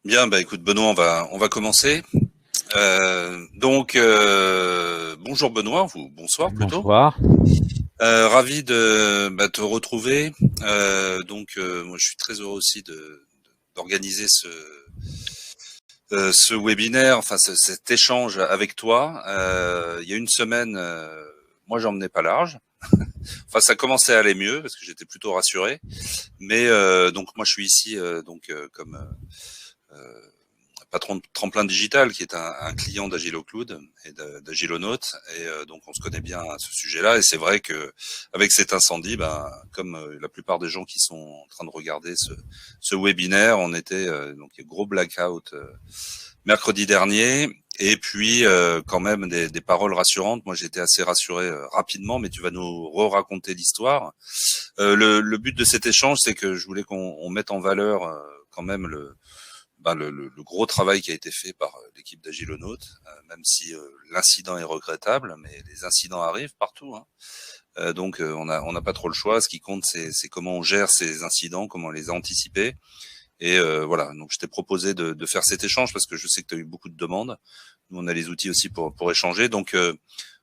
Bien, bah écoute Benoît, on va commencer. Bonjour Benoît, ou bonsoir plutôt. Bonsoir. Ravi de te retrouver. Moi je suis très heureux aussi d'organiser ce webinaire, enfin cet échange avec toi. Il y a une semaine, moi j'en menais pas large. Enfin ça commençait à aller mieux parce que j'étais plutôt rassuré. Mais donc moi je suis ici comme patron de Tremplin Digital, qui est un client d'Agilo Cloud et d'Agilonaut, et donc on se connaît bien à ce sujet-là. Et c'est vrai que avec cet incendie, comme la plupart des gens qui sont en train de regarder ce webinaire, on était donc gros blackout mercredi dernier. Et puis quand même des paroles rassurantes. Moi j'étais assez rassuré rapidement, mais tu vas nous raconter l'histoire. Le but de cet échange, c'est que je voulais qu'on mette en valeur quand même le gros travail qui a été fait par l'équipe d'Agilonaut, même si l'incident est regrettable, mais les incidents arrivent partout, hein. On n'a pas trop le choix. Ce qui compte, c'est comment on gère ces incidents, comment les anticiper. Et voilà, donc je t'ai proposé de faire cet échange parce que je sais que tu as eu beaucoup de demandes. Nous, on a les outils aussi pour échanger. Donc,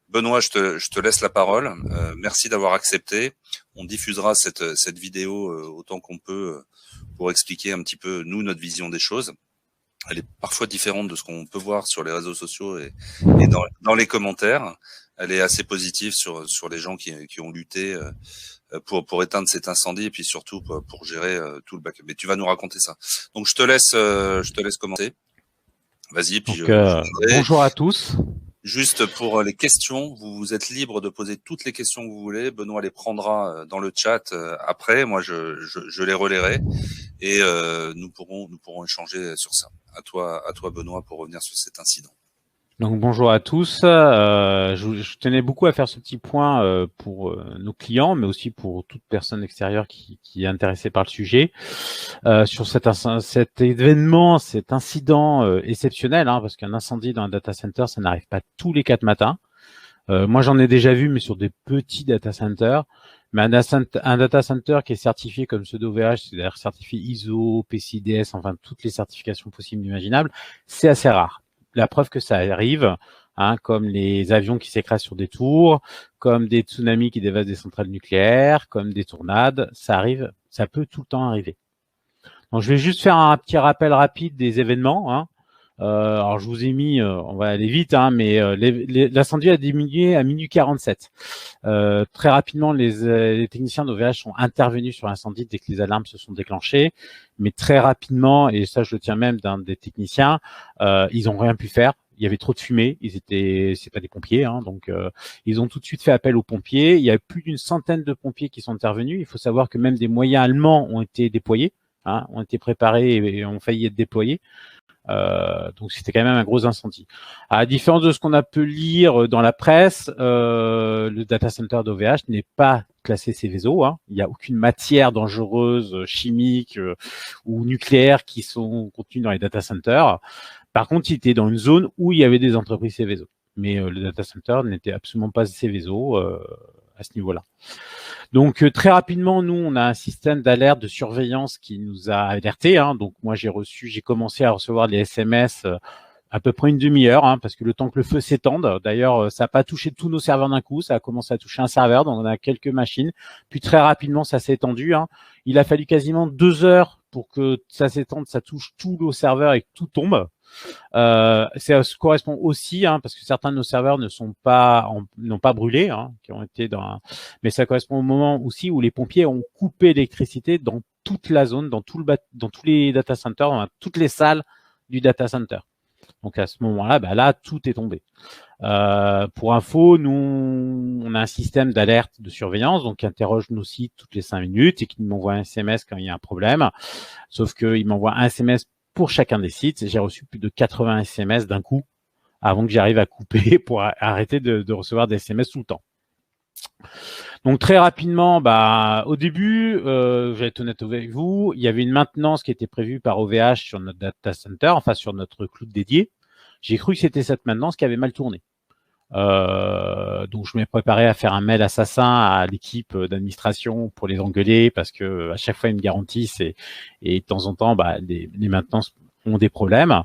Benoît, je te laisse la parole. Merci d'avoir accepté. On diffusera cette vidéo autant qu'on peut pour expliquer un petit peu, nous, notre vision des choses. Elle est parfois différente de ce qu'on peut voir sur les réseaux sociaux et dans les commentaires. Elle est assez positive sur les gens qui ont lutté pour éteindre cet incendie et puis surtout pour gérer tout le backup. Mais tu vas nous raconter ça. Donc je te laisse commencer. Vas-y, puis Donc, bonjour à tous. Juste pour les questions, vous êtes libre de poser toutes les questions que vous voulez. Benoît les prendra dans le chat après. Moi, je les relayerai et nous pourrons échanger sur ça. À toi, Benoît, pour revenir sur cet incident. Donc, bonjour à tous. Je tenais beaucoup à faire ce petit point pour nos clients, mais aussi pour toute personne extérieure qui est intéressée par le sujet. Sur cet événement, cet incident exceptionnel, hein, parce qu'un incendie dans un data center, ça n'arrive pas tous les 4 matins. Moi, j'en ai déjà vu, mais sur des petits data centers. Mais un data center qui est certifié comme ceux d'OVH, c'est-à-dire certifié ISO, PCI-DS, enfin toutes les certifications possibles et imaginables, c'est assez rare. La preuve que ça arrive, hein, comme les avions qui s'écrasent sur des tours, comme des tsunamis qui dévastent des centrales nucléaires, comme des tornades, ça arrive, ça peut tout le temps arriver. Donc, je vais juste faire un petit rappel rapide des événements, hein. Alors, je vous ai mis, on va aller vite, hein, mais l'incendie a diminué à minuit 47. Très rapidement, les techniciens d'OVH sont intervenus sur l'incendie dès que les alarmes se sont déclenchées. Mais très rapidement, et ça, je le tiens même d'un des techniciens, ils n'ont rien pu faire. Il y avait trop de fumée. C'est pas des pompiers, hein, donc ils ont tout de suite fait appel aux pompiers. Il y a plus d'une centaine de pompiers qui sont intervenus. Il faut savoir que même des moyens allemands ont été déployés, hein, ont été préparés et ont failli être déployés. Donc c'était quand même un gros incendie. À la différence de ce qu'on a pu lire dans la presse, le data center d'OVH n'est pas classé Seveso, hein. Il n'y a aucune matière dangereuse, chimique ou nucléaire qui sont contenues dans les data centers. Par contre, il était dans une zone où il y avait des entreprises Seveso. Mais le data center n'était absolument pas Seveso à ce niveau-là. Donc très rapidement, nous, on a un système d'alerte de surveillance qui nous a alertés, hein. Donc moi, j'ai commencé à recevoir les SMS à peu près une demi-heure, hein, parce que le temps que le feu s'étende. D'ailleurs, ça n'a pas touché tous nos serveurs d'un coup, ça a commencé à toucher un serveur, donc on a quelques machines. Puis très rapidement, ça s'est étendu, hein. Il a fallu quasiment 2 heures pour que ça s'étende, ça touche tous nos serveurs et que tout tombe. Ça correspond aussi, hein, parce que certains de nos serveurs n'ont pas brûlé, hein, qui ont été mais ça correspond au moment aussi où les pompiers ont coupé l'électricité dans toute la zone, dans tous les data centers, dans toutes les salles du data center. Donc à ce moment-là, là tout est tombé. Pour info, nous on a un système d'alerte de surveillance, donc qui interroge nos sites toutes les 5 minutes et qui m'envoie un SMS quand il y a un problème. Sauf qu'il m'envoie un SMS pour chacun des sites. J'ai reçu plus de 80 SMS d'un coup avant que j'arrive à couper pour arrêter de recevoir des SMS tout le temps. Donc très rapidement, au début, je vais être honnête avec vous, il y avait une maintenance qui était prévue par OVH sur notre data center, enfin sur notre cloud dédié. J'ai cru que c'était cette maintenance qui avait mal tourné. Donc je m'ai préparé à faire un mail assassin à l'équipe d'administration pour les engueuler parce que à chaque fois ils me garantissent et de temps en temps les maintenances ont des problèmes.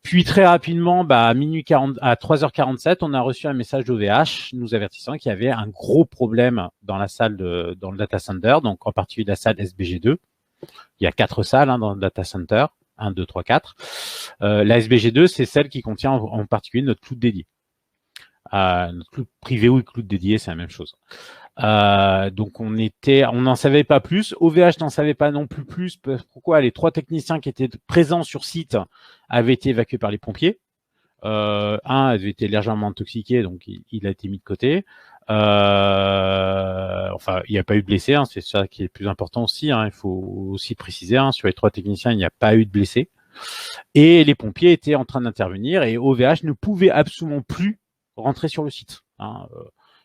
Puis très rapidement, à minuit 40, à 3h47, on a reçu un message d'OVH nous avertissant qu'il y avait un gros problème dans la salle dans le data center, donc en particulier la salle SBG2. Il y a 4 salles dans le data center, 1, 2, 3, 4. La SBG2, c'est celle qui contient en particulier notre cloud dédié. Notre cloud privé ou cloud dédié, c'est la même chose. Donc on n'en savait pas plus. OVH n'en savait pas non plus. Pourquoi les 3 techniciens qui étaient présents sur site avaient été évacués par les pompiers. Un avait été légèrement intoxiqué, donc il a été mis de côté. Enfin, il n'y a pas eu de blessés, c'est ça qui est le plus important aussi. Il faut aussi préciser, sur les 3 techniciens, il n'y a pas eu de blessés. Et les pompiers étaient en train d'intervenir et OVH ne pouvait absolument plus rentrer sur le site.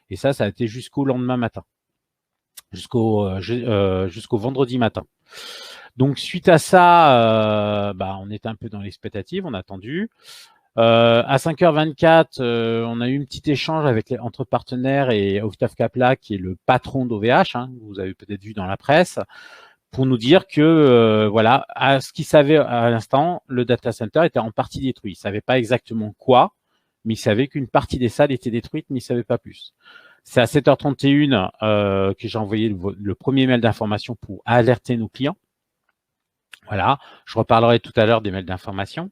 Et ça a été jusqu'au lendemain matin, jusqu'au vendredi matin. Donc suite à ça, on était un peu dans l'expectative, on a attendu. À 5h24, on a eu un petit échange entre partenaires et Octave Kapla, qui est le patron d'OVH, vous avez peut-être vu dans la presse, pour nous dire que à ce qu'il savait à l'instant, le data center était en partie détruit. Il savait pas exactement quoi, mais il savait qu'une partie des salles était détruite, mais il savait pas plus. C'est à 7h31 que j'ai envoyé le premier mail d'information pour alerter nos clients. Voilà, je reparlerai tout à l'heure des mails d'information.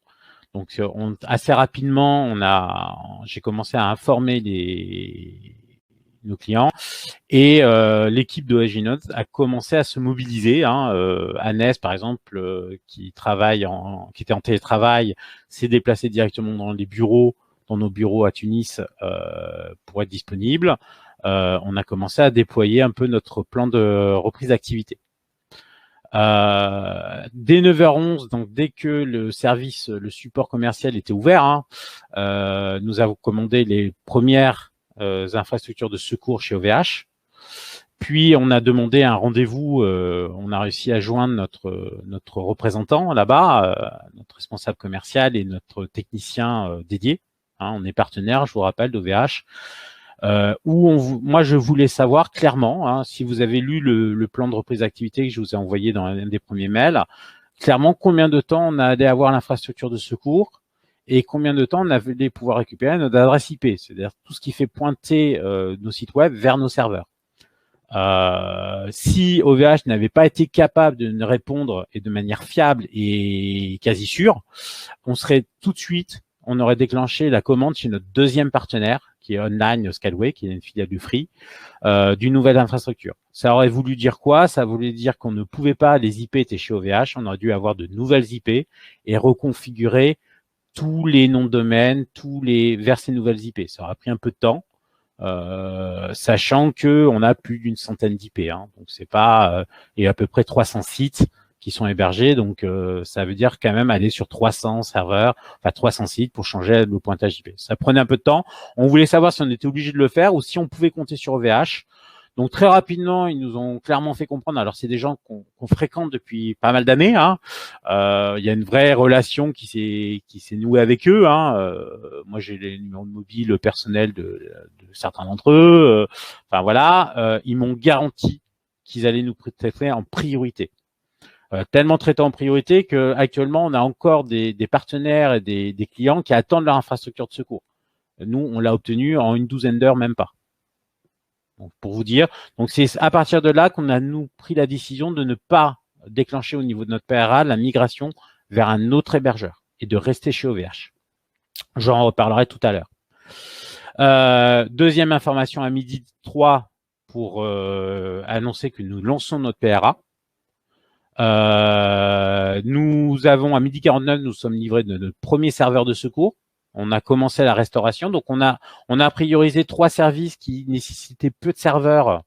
Donc, assez rapidement, j'ai commencé à informer nos clients et l'équipe de OSG a commencé à se mobiliser. Agnès, par exemple, qui était en télétravail, s'est déplacée directement dans nos bureaux à Tunis pour être disponible. On a commencé à déployer un peu notre plan de reprise d'activité. Dès 9h11, donc dès que le support commercial était ouvert, nous avons commandé les premières infrastructures de secours chez OVH. Puis on a demandé un rendez-vous, on a réussi à joindre notre représentant là-bas, notre responsable commercial et notre technicien dédié. On est partenaire, je vous rappelle, d'OVH. Moi, je voulais savoir clairement, si vous avez lu le plan de reprise d'activité que je vous ai envoyé dans un des premiers mails, clairement combien de temps on allait avoir l'infrastructure de secours et combien de temps on allait pouvoir récupérer notre adresse IP, c'est-à-dire tout ce qui fait pointer nos sites web vers nos serveurs. Si OVH n'avait pas été capable de nous répondre et de manière fiable et quasi sûre, on aurait déclenché la commande chez notre deuxième partenaire, qui est Online Scaleway, qui est une filiale du Free, d'une nouvelle infrastructure. Ça aurait voulu dire quoi? Ça voulait dire qu'on ne pouvait pas, les IP étaient chez OVH, on aurait dû avoir de nouvelles IP et reconfigurer tous les noms de domaine, vers ces nouvelles IP. Ça aurait pris un peu de temps, sachant que on a plus d'une centaine d'IP, donc c'est pas et à peu près 300 sites qui sont hébergés, donc ça veut dire quand même aller sur 300 serveurs, 300 sites pour changer le pointage IP. Ça prenait un peu de temps. On voulait savoir si on était obligé de le faire ou si on pouvait compter sur OVH. Donc très rapidement, ils nous ont clairement fait comprendre. Alors c'est des gens qu'on fréquente depuis pas mal d'années. Il y a une vraie relation qui s'est nouée avec eux. Moi j'ai les numéros de mobile personnels de certains d'entre eux. Ils m'ont garanti qu'ils allaient nous traiter en priorité. Tellement traités en priorité que actuellement on a encore des partenaires et des clients qui attendent leur infrastructure de secours. Nous, on l'a obtenu en une douzaine d'heures, même pas. Donc, pour vous dire, donc c'est à partir de là qu'on a pris la décision de ne pas déclencher au niveau de notre PRA la migration vers un autre hébergeur et de rester chez OVH. J'en reparlerai tout à l'heure. Deuxième information à 12h03 pour annoncer que nous lançons notre PRA. Nous avons à 12h49, nous sommes livrés de notre premier serveur de secours. On a commencé la restauration, donc on a priorisé 3 services qui nécessitaient peu de serveurs,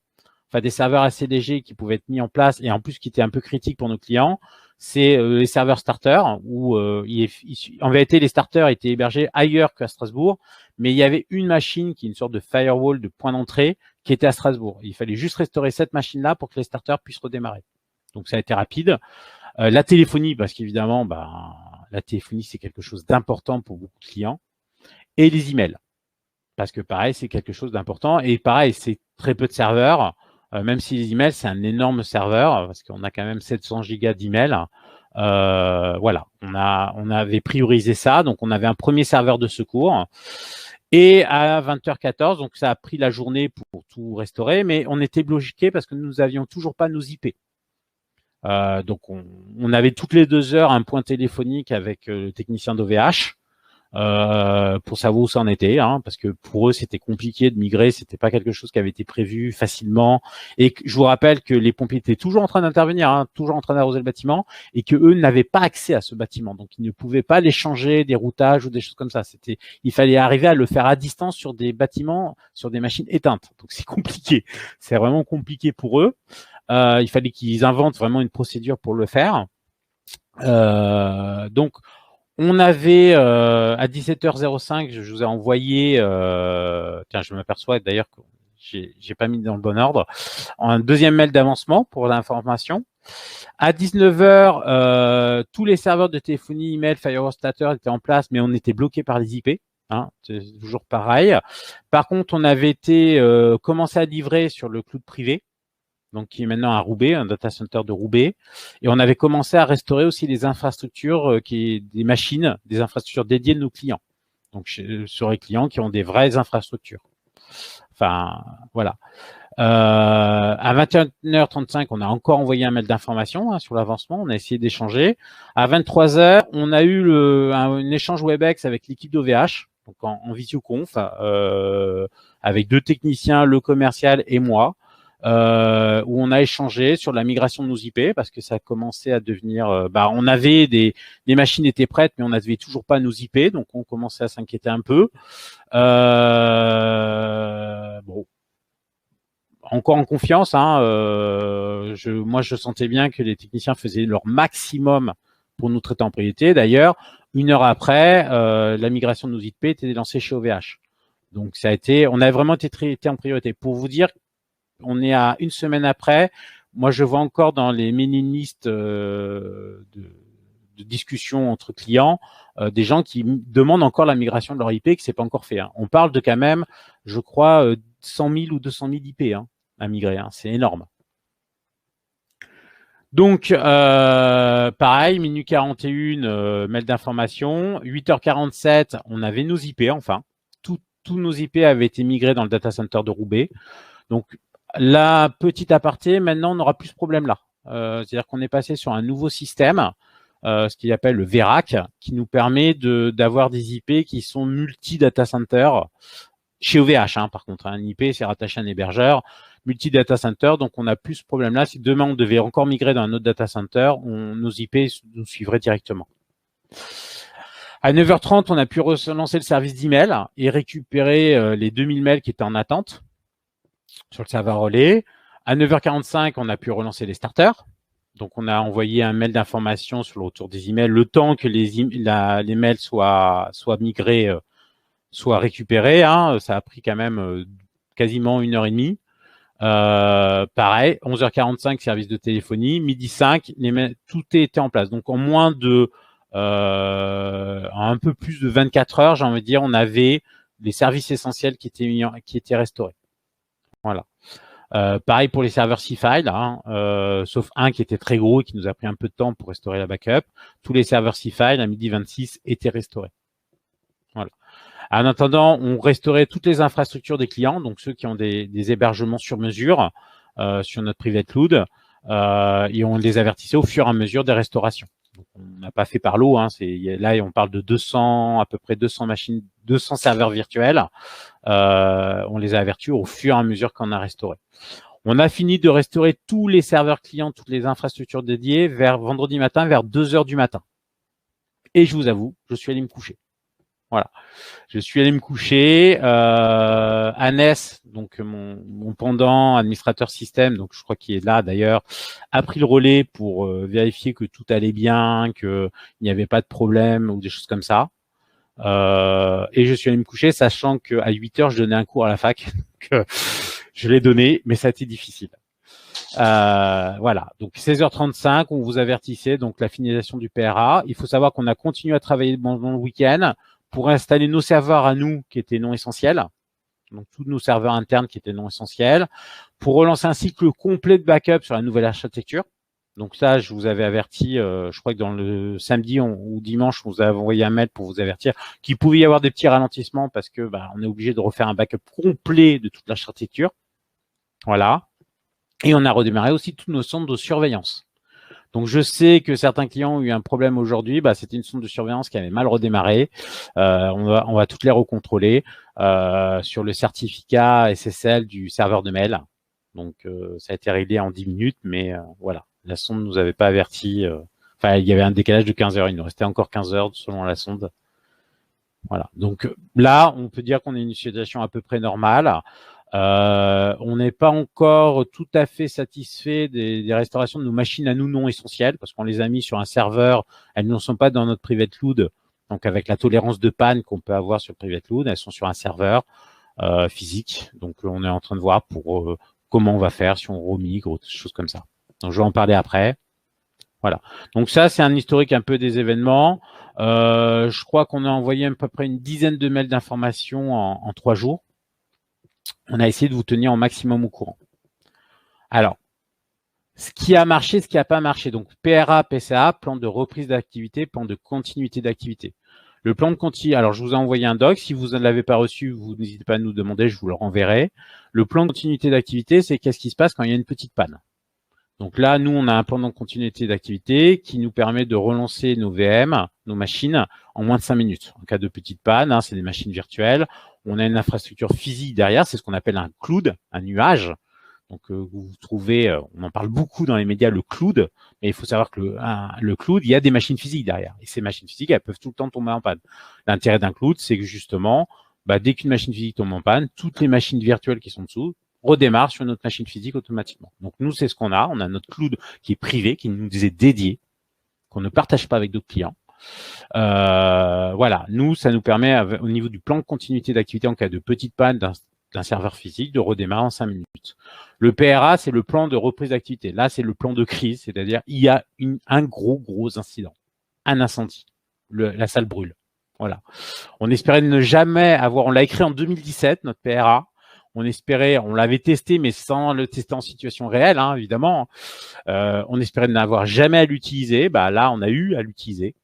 des serveurs assez légers qui pouvaient être mis en place et en plus qui étaient un peu critiques pour nos clients. C'est les serveurs starters où en vérité les starters étaient hébergés ailleurs qu'à Strasbourg, mais il y avait une machine qui est une sorte de firewall de point d'entrée qui était à Strasbourg. Il fallait juste restaurer cette machine-là pour que les starters puissent redémarrer. Donc ça a été rapide. La téléphonie, parce qu'évidemment, la téléphonie c'est quelque chose d'important pour beaucoup de clients, et les emails, parce que pareil c'est quelque chose d'important et pareil c'est très peu de serveurs, même si les emails c'est un énorme serveur parce qu'on a quand même 700 gigas d'emails. Voilà, on avait priorisé ça, donc on avait un premier serveur de secours. Et à 20h14, donc ça a pris la journée pour tout restaurer, mais on était bloqué parce que nous n'avions toujours pas nos IP. Donc on avait toutes les 2 heures un point téléphonique avec le technicien d'OVH pour savoir où ça en était, hein, parce que pour eux c'était compliqué de migrer, c'était pas quelque chose qui avait été prévu facilement. Et je vous rappelle que les pompiers étaient toujours en train d'intervenir, hein, toujours en train d'arroser le bâtiment, et que eux n'avaient pas accès à ce bâtiment, donc ils ne pouvaient pas les changer des routages ou des choses comme ça. Il fallait arriver à le faire à distance sur des bâtiments, sur des machines éteintes. Donc c'est compliqué, c'est vraiment compliqué pour eux. Il fallait qu'ils inventent vraiment une procédure pour le faire. Donc on avait à 17h05, je vous ai envoyé, tiens, je m'aperçois d'ailleurs que j'ai pas mis dans le bon ordre, un deuxième mail d'avancement pour l'information. À 19h, tous les serveurs de téléphonie, email, firewall starter étaient en place, mais on était bloqué par les IP. Hein, c'est toujours pareil. Par contre, on avait été commencé à livrer sur le cloud privé, donc qui est maintenant à Roubaix, un data center de Roubaix. Et on avait commencé à restaurer aussi les infrastructures, des machines, des infrastructures dédiées de nos clients. Donc sur les clients qui ont des vraies infrastructures. Enfin, voilà. À 21h35, on a encore envoyé un mail d'information sur l'avancement. On a essayé d'échanger. À 23h, on a eu un échange WebEx avec l'équipe d'OVH, donc en visioconf, avec 2 techniciens, le commercial et moi. Où on a échangé sur la migration de nos IP parce que ça a commencé à devenir, on avait les machines étaient prêtes, mais on n'avait toujours pas nos IP, donc on commençait à s'inquiéter un peu. Bon, encore en confiance, hein, moi je sentais bien que les techniciens faisaient leur maximum pour nous traiter en priorité. D'ailleurs, 1 heure après, la migration de nos IP était lancée chez OVH. Donc on a vraiment été traité en priorité. Pour vous dire, on est à 1 semaine après. Moi, je vois encore dans les mailing lists de discussions entre clients des gens qui demandent encore la migration de leur IP, que c'est pas encore fait. Hein. On parle de quand même, je crois, 100 000 ou 200 000 IP à migrer. Hein. C'est énorme. Donc, pareil, minuit 41, mail d'information. 8h47, on avait nos IP, enfin. Tous nos IP avaient été migrés dans le data center de Roubaix. Donc, la petite aparté, maintenant, on n'aura plus ce problème-là. C'est-à-dire qu'on est passé sur un nouveau système, ce qu'il appelle le VERAC, qui nous permet d'avoir des IP qui sont multi-data center chez OVH. Hein, par contre, un IP, c'est rattaché à un hébergeur, multi-data center. Donc, on n'a plus ce problème-là. Si demain, on devait encore migrer dans un autre data center, nos IP nous suivraient directement. À 9h30, on a pu relancer le service d'email et récupérer les 2000 mails qui étaient en attente sur le serveur relais. À 9h45, on a pu relancer les starters. Donc, on a envoyé un mail d'information sur le retour des emails, le temps que les mails soient migrés, soient récupérés. Hein. Ça a pris quand même quasiment 1h30. Pareil, 11h45, service de téléphonie. Midi 5, tout était en place. Donc, en moins de un peu plus de 24 heures, j'ai envie de dire, on avait les services essentiels qui étaient restaurés. Voilà. Pareil pour les serveurs C-File, hein, sauf un qui était très gros et qui nous a pris un peu de temps pour restaurer la backup. Tous les serveurs C-File à midi 26 étaient restaurés. Voilà. En attendant, on restaurait toutes les infrastructures des clients, donc ceux qui ont des hébergements sur mesure sur notre private cloud, et on les avertissait au fur et à mesure des restaurations. Donc, on n'a pas fait par lot. Hein, là, on parle de 200, à peu près 200 machines, 200 serveurs virtuels. On les a avertis au fur et à mesure qu'on a restauré. On a fini de restaurer tous les serveurs clients, toutes les infrastructures dédiées vers vendredi matin, vers 2h du matin. Et je vous avoue, je suis allé me coucher. Voilà. Je suis allé me coucher. Annès, donc mon pendant administrateur système, donc je crois qu'il est là d'ailleurs, a pris le relais pour vérifier que tout allait bien, qu'il n'y avait pas de problème ou des choses comme ça. Et je suis allé me coucher, sachant qu'à 8h, je donnais un cours à la fac. Donc, je l'ai donné, mais ça a été difficile. Voilà. Donc 16h35, on vous avertissait donc la finalisation du PRA. Il faut savoir qu'on a continué à travailler pendant le week-end pour installer nos serveurs à nous qui étaient non essentiels, donc tous nos serveurs internes qui étaient non essentiels, pour relancer un cycle complet de backup sur la nouvelle architecture. Donc ça, je vous avais averti, je crois que dans le samedi ou dimanche, on vous a envoyé un mail pour vous avertir qu'il pouvait y avoir des petits ralentissements parce que on est obligé de refaire un backup complet de toute l'architecture. Voilà. Et on a redémarré aussi tous nos sondes de surveillance. Donc je sais que certains clients ont eu un problème aujourd'hui. C'était une sonde de surveillance qui avait mal redémarré. On va toutes les recontrôler sur le certificat SSL du serveur de mail. Donc ça a été réglé en 10 minutes, mais voilà, la sonde nous avait pas averti. Enfin, il y avait un décalage de 15 heures. Il nous restait encore 15 heures selon la sonde. Voilà. Donc là, on peut dire qu'on est une situation à peu près normale. On n'est pas encore tout à fait satisfait des restaurations de nos machines à nous non essentielles parce qu'on les a mis sur un serveur. Elles ne sont pas dans notre private cloud. Donc avec la tolérance de panne qu'on peut avoir sur le private cloud, elles sont sur un serveur physique. Donc on est en train de voir pour comment on va faire si on remigre ou des choses comme ça. Donc je vais en parler après. Voilà. Donc ça, c'est un historique un peu des événements. Je crois qu'on a envoyé à peu près une dizaine de mails d'informations en 3 jours. On a essayé de vous tenir au maximum au courant. Alors, ce qui a marché, ce qui n'a pas marché. Donc, PRA, PCA, plan de reprise d'activité, plan de continuité d'activité. Le plan de continuité, alors je vous ai envoyé un doc. Si vous ne l'avez pas reçu, vous n'hésitez pas à nous demander, je vous le renverrai. Le plan de continuité d'activité, c'est qu'est-ce qui se passe quand il y a une petite panne. Donc là, nous, on a un plan de continuité d'activité qui nous permet de relancer nos VM, nos machines, en moins de 5 minutes. En cas de petite panne, c'est des machines virtuelles. On a une infrastructure physique derrière, c'est ce qu'on appelle un cloud, un nuage. Donc vous trouvez, on en parle beaucoup dans les médias, le cloud, mais il faut savoir que le cloud, il y a des machines physiques derrière. Et ces machines physiques, elles peuvent tout le temps tomber en panne. L'intérêt d'un cloud, c'est que justement, dès qu'une machine physique tombe en panne, toutes les machines virtuelles qui sont dessous redémarrent sur notre machine physique automatiquement. Donc nous, c'est ce qu'on a. On a notre cloud qui est privé, qui nous est dédié, qu'on ne partage pas avec d'autres clients. Voilà, nous, ça nous permet, au niveau du plan de continuité d'activité en cas de petite panne d'un serveur physique, de redémarrer en 5 minutes. Le PRA, c'est le plan de reprise d'activité. Là, c'est le plan de crise, c'est-à-dire il y a un gros incident, un incendie. La salle brûle. Voilà. On espérait ne jamais avoir, on l'a écrit en 2017, notre PRA. On espérait, on l'avait testé, mais sans le tester en situation réelle, évidemment. On espérait n'avoir jamais à l'utiliser. Là, on a eu à l'utiliser.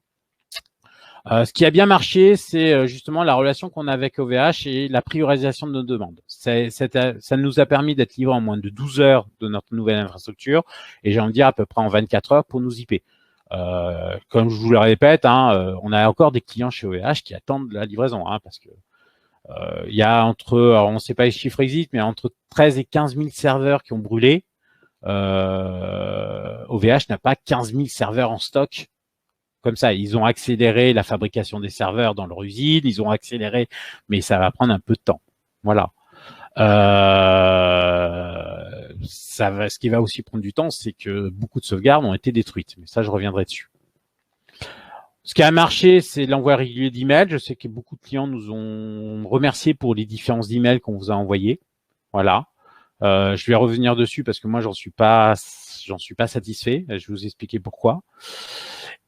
Ce qui a bien marché, c'est justement la relation qu'on a avec OVH et la priorisation de nos demandes. Ça nous a permis d'être livrés en moins de 12 heures de notre nouvelle infrastructure et j'ai envie de dire à peu près en 24 heures pour nos IP. Comme je vous le répète, on a encore des clients chez OVH qui attendent la livraison, parce que il y a alors on ne sait pas les chiffres existent, mais entre 13 et 15 000 serveurs qui ont brûlé. OVH n'a pas 15 000 serveurs en stock. Comme ça, ils ont accéléré la fabrication des serveurs dans leur usine, ils ont accéléré, mais ça va prendre un peu de temps. Voilà. Ce qui va aussi prendre du temps, c'est que beaucoup de sauvegardes ont été détruites. Mais ça, je reviendrai dessus. Ce qui a marché, c'est l'envoi régulier d'emails. Je sais que beaucoup de clients nous ont remercié pour les différents emails qu'on vous a envoyés. Voilà. Je vais revenir dessus parce que moi, j'en suis pas satisfait. Je vais vous expliquer pourquoi.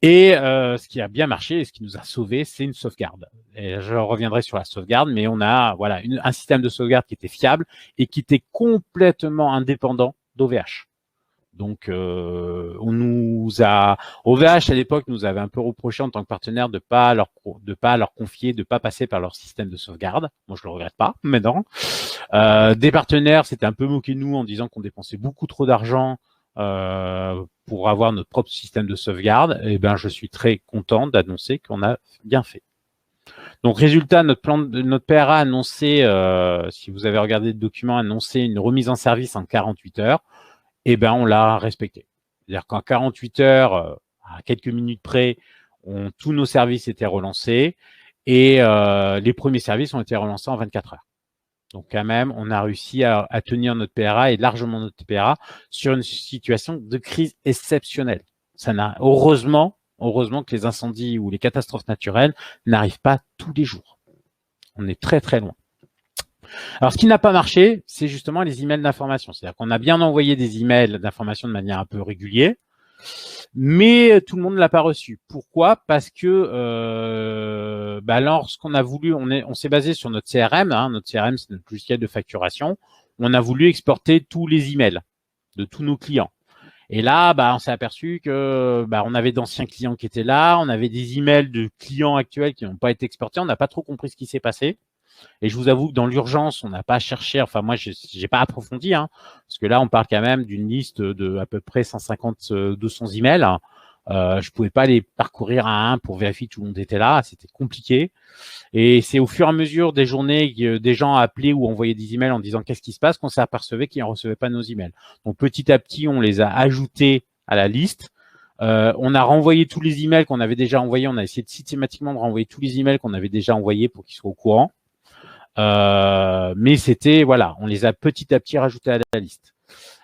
Et ce qui a bien marché et ce qui nous a sauvés, c'est une sauvegarde. Et je reviendrai sur la sauvegarde, mais on a un système de sauvegarde qui était fiable et qui était complètement indépendant d'OVH. Donc, OVH à l'époque nous avait un peu reproché en tant que partenaire de pas leur confier, de pas passer par leur système de sauvegarde. Moi, je le regrette pas, mais non. Des partenaires s'étaient un peu moqués de nous en disant qu'on dépensait beaucoup trop d'argent pour avoir notre propre système de sauvegarde. Et je suis très content d'annoncer qu'on a bien fait. Donc, résultat, notre PRA a annoncé, si vous avez regardé le document, annoncé une remise en service en 48 heures. On l'a respecté. C'est-à-dire qu'en 48 heures, à quelques minutes près, tous nos services étaient relancés et les premiers services ont été relancés en 24 heures. Donc quand même, on a réussi à tenir notre PRA et largement notre PRA sur une situation de crise exceptionnelle. Heureusement que les incendies ou les catastrophes naturelles n'arrivent pas tous les jours. On est très très loin. Alors, ce qui n'a pas marché, c'est justement les emails d'information. C'est-à-dire qu'on a bien envoyé des emails d'information de manière un peu régulière, mais tout le monde ne l'a pas reçu. Pourquoi ? Parce que lorsqu'on a voulu, on s'est basé sur notre CRM. Notre CRM, c'est notre logiciel de facturation. On a voulu exporter tous les emails de tous nos clients. Et là, on s'est aperçu que on avait d'anciens clients qui étaient là, on avait des emails de clients actuels qui n'ont pas été exportés, on n'a pas trop compris ce qui s'est passé. Et je vous avoue que dans l'urgence, on n'a pas cherché, enfin moi, j'ai pas approfondi, hein, parce que là, on parle quand même d'une liste de à peu près 150, 200 emails. Je pouvais pas les parcourir un à un pour vérifier que tout le monde était là, c'était compliqué. Et c'est au fur et à mesure des journées que des gens appelaient ou envoyaient des emails en disant qu'est-ce qui se passe qu'on s'est aperçu qu'ils ne recevaient pas nos emails. Donc petit à petit, on les a ajoutés à la liste. On a renvoyé tous les emails qu'on avait déjà envoyés. On a essayé de systématiquement de renvoyer tous les emails qu'on avait déjà envoyés pour qu'ils soient au courant. Mais c'était, voilà, on les a petit à petit rajoutés à la liste.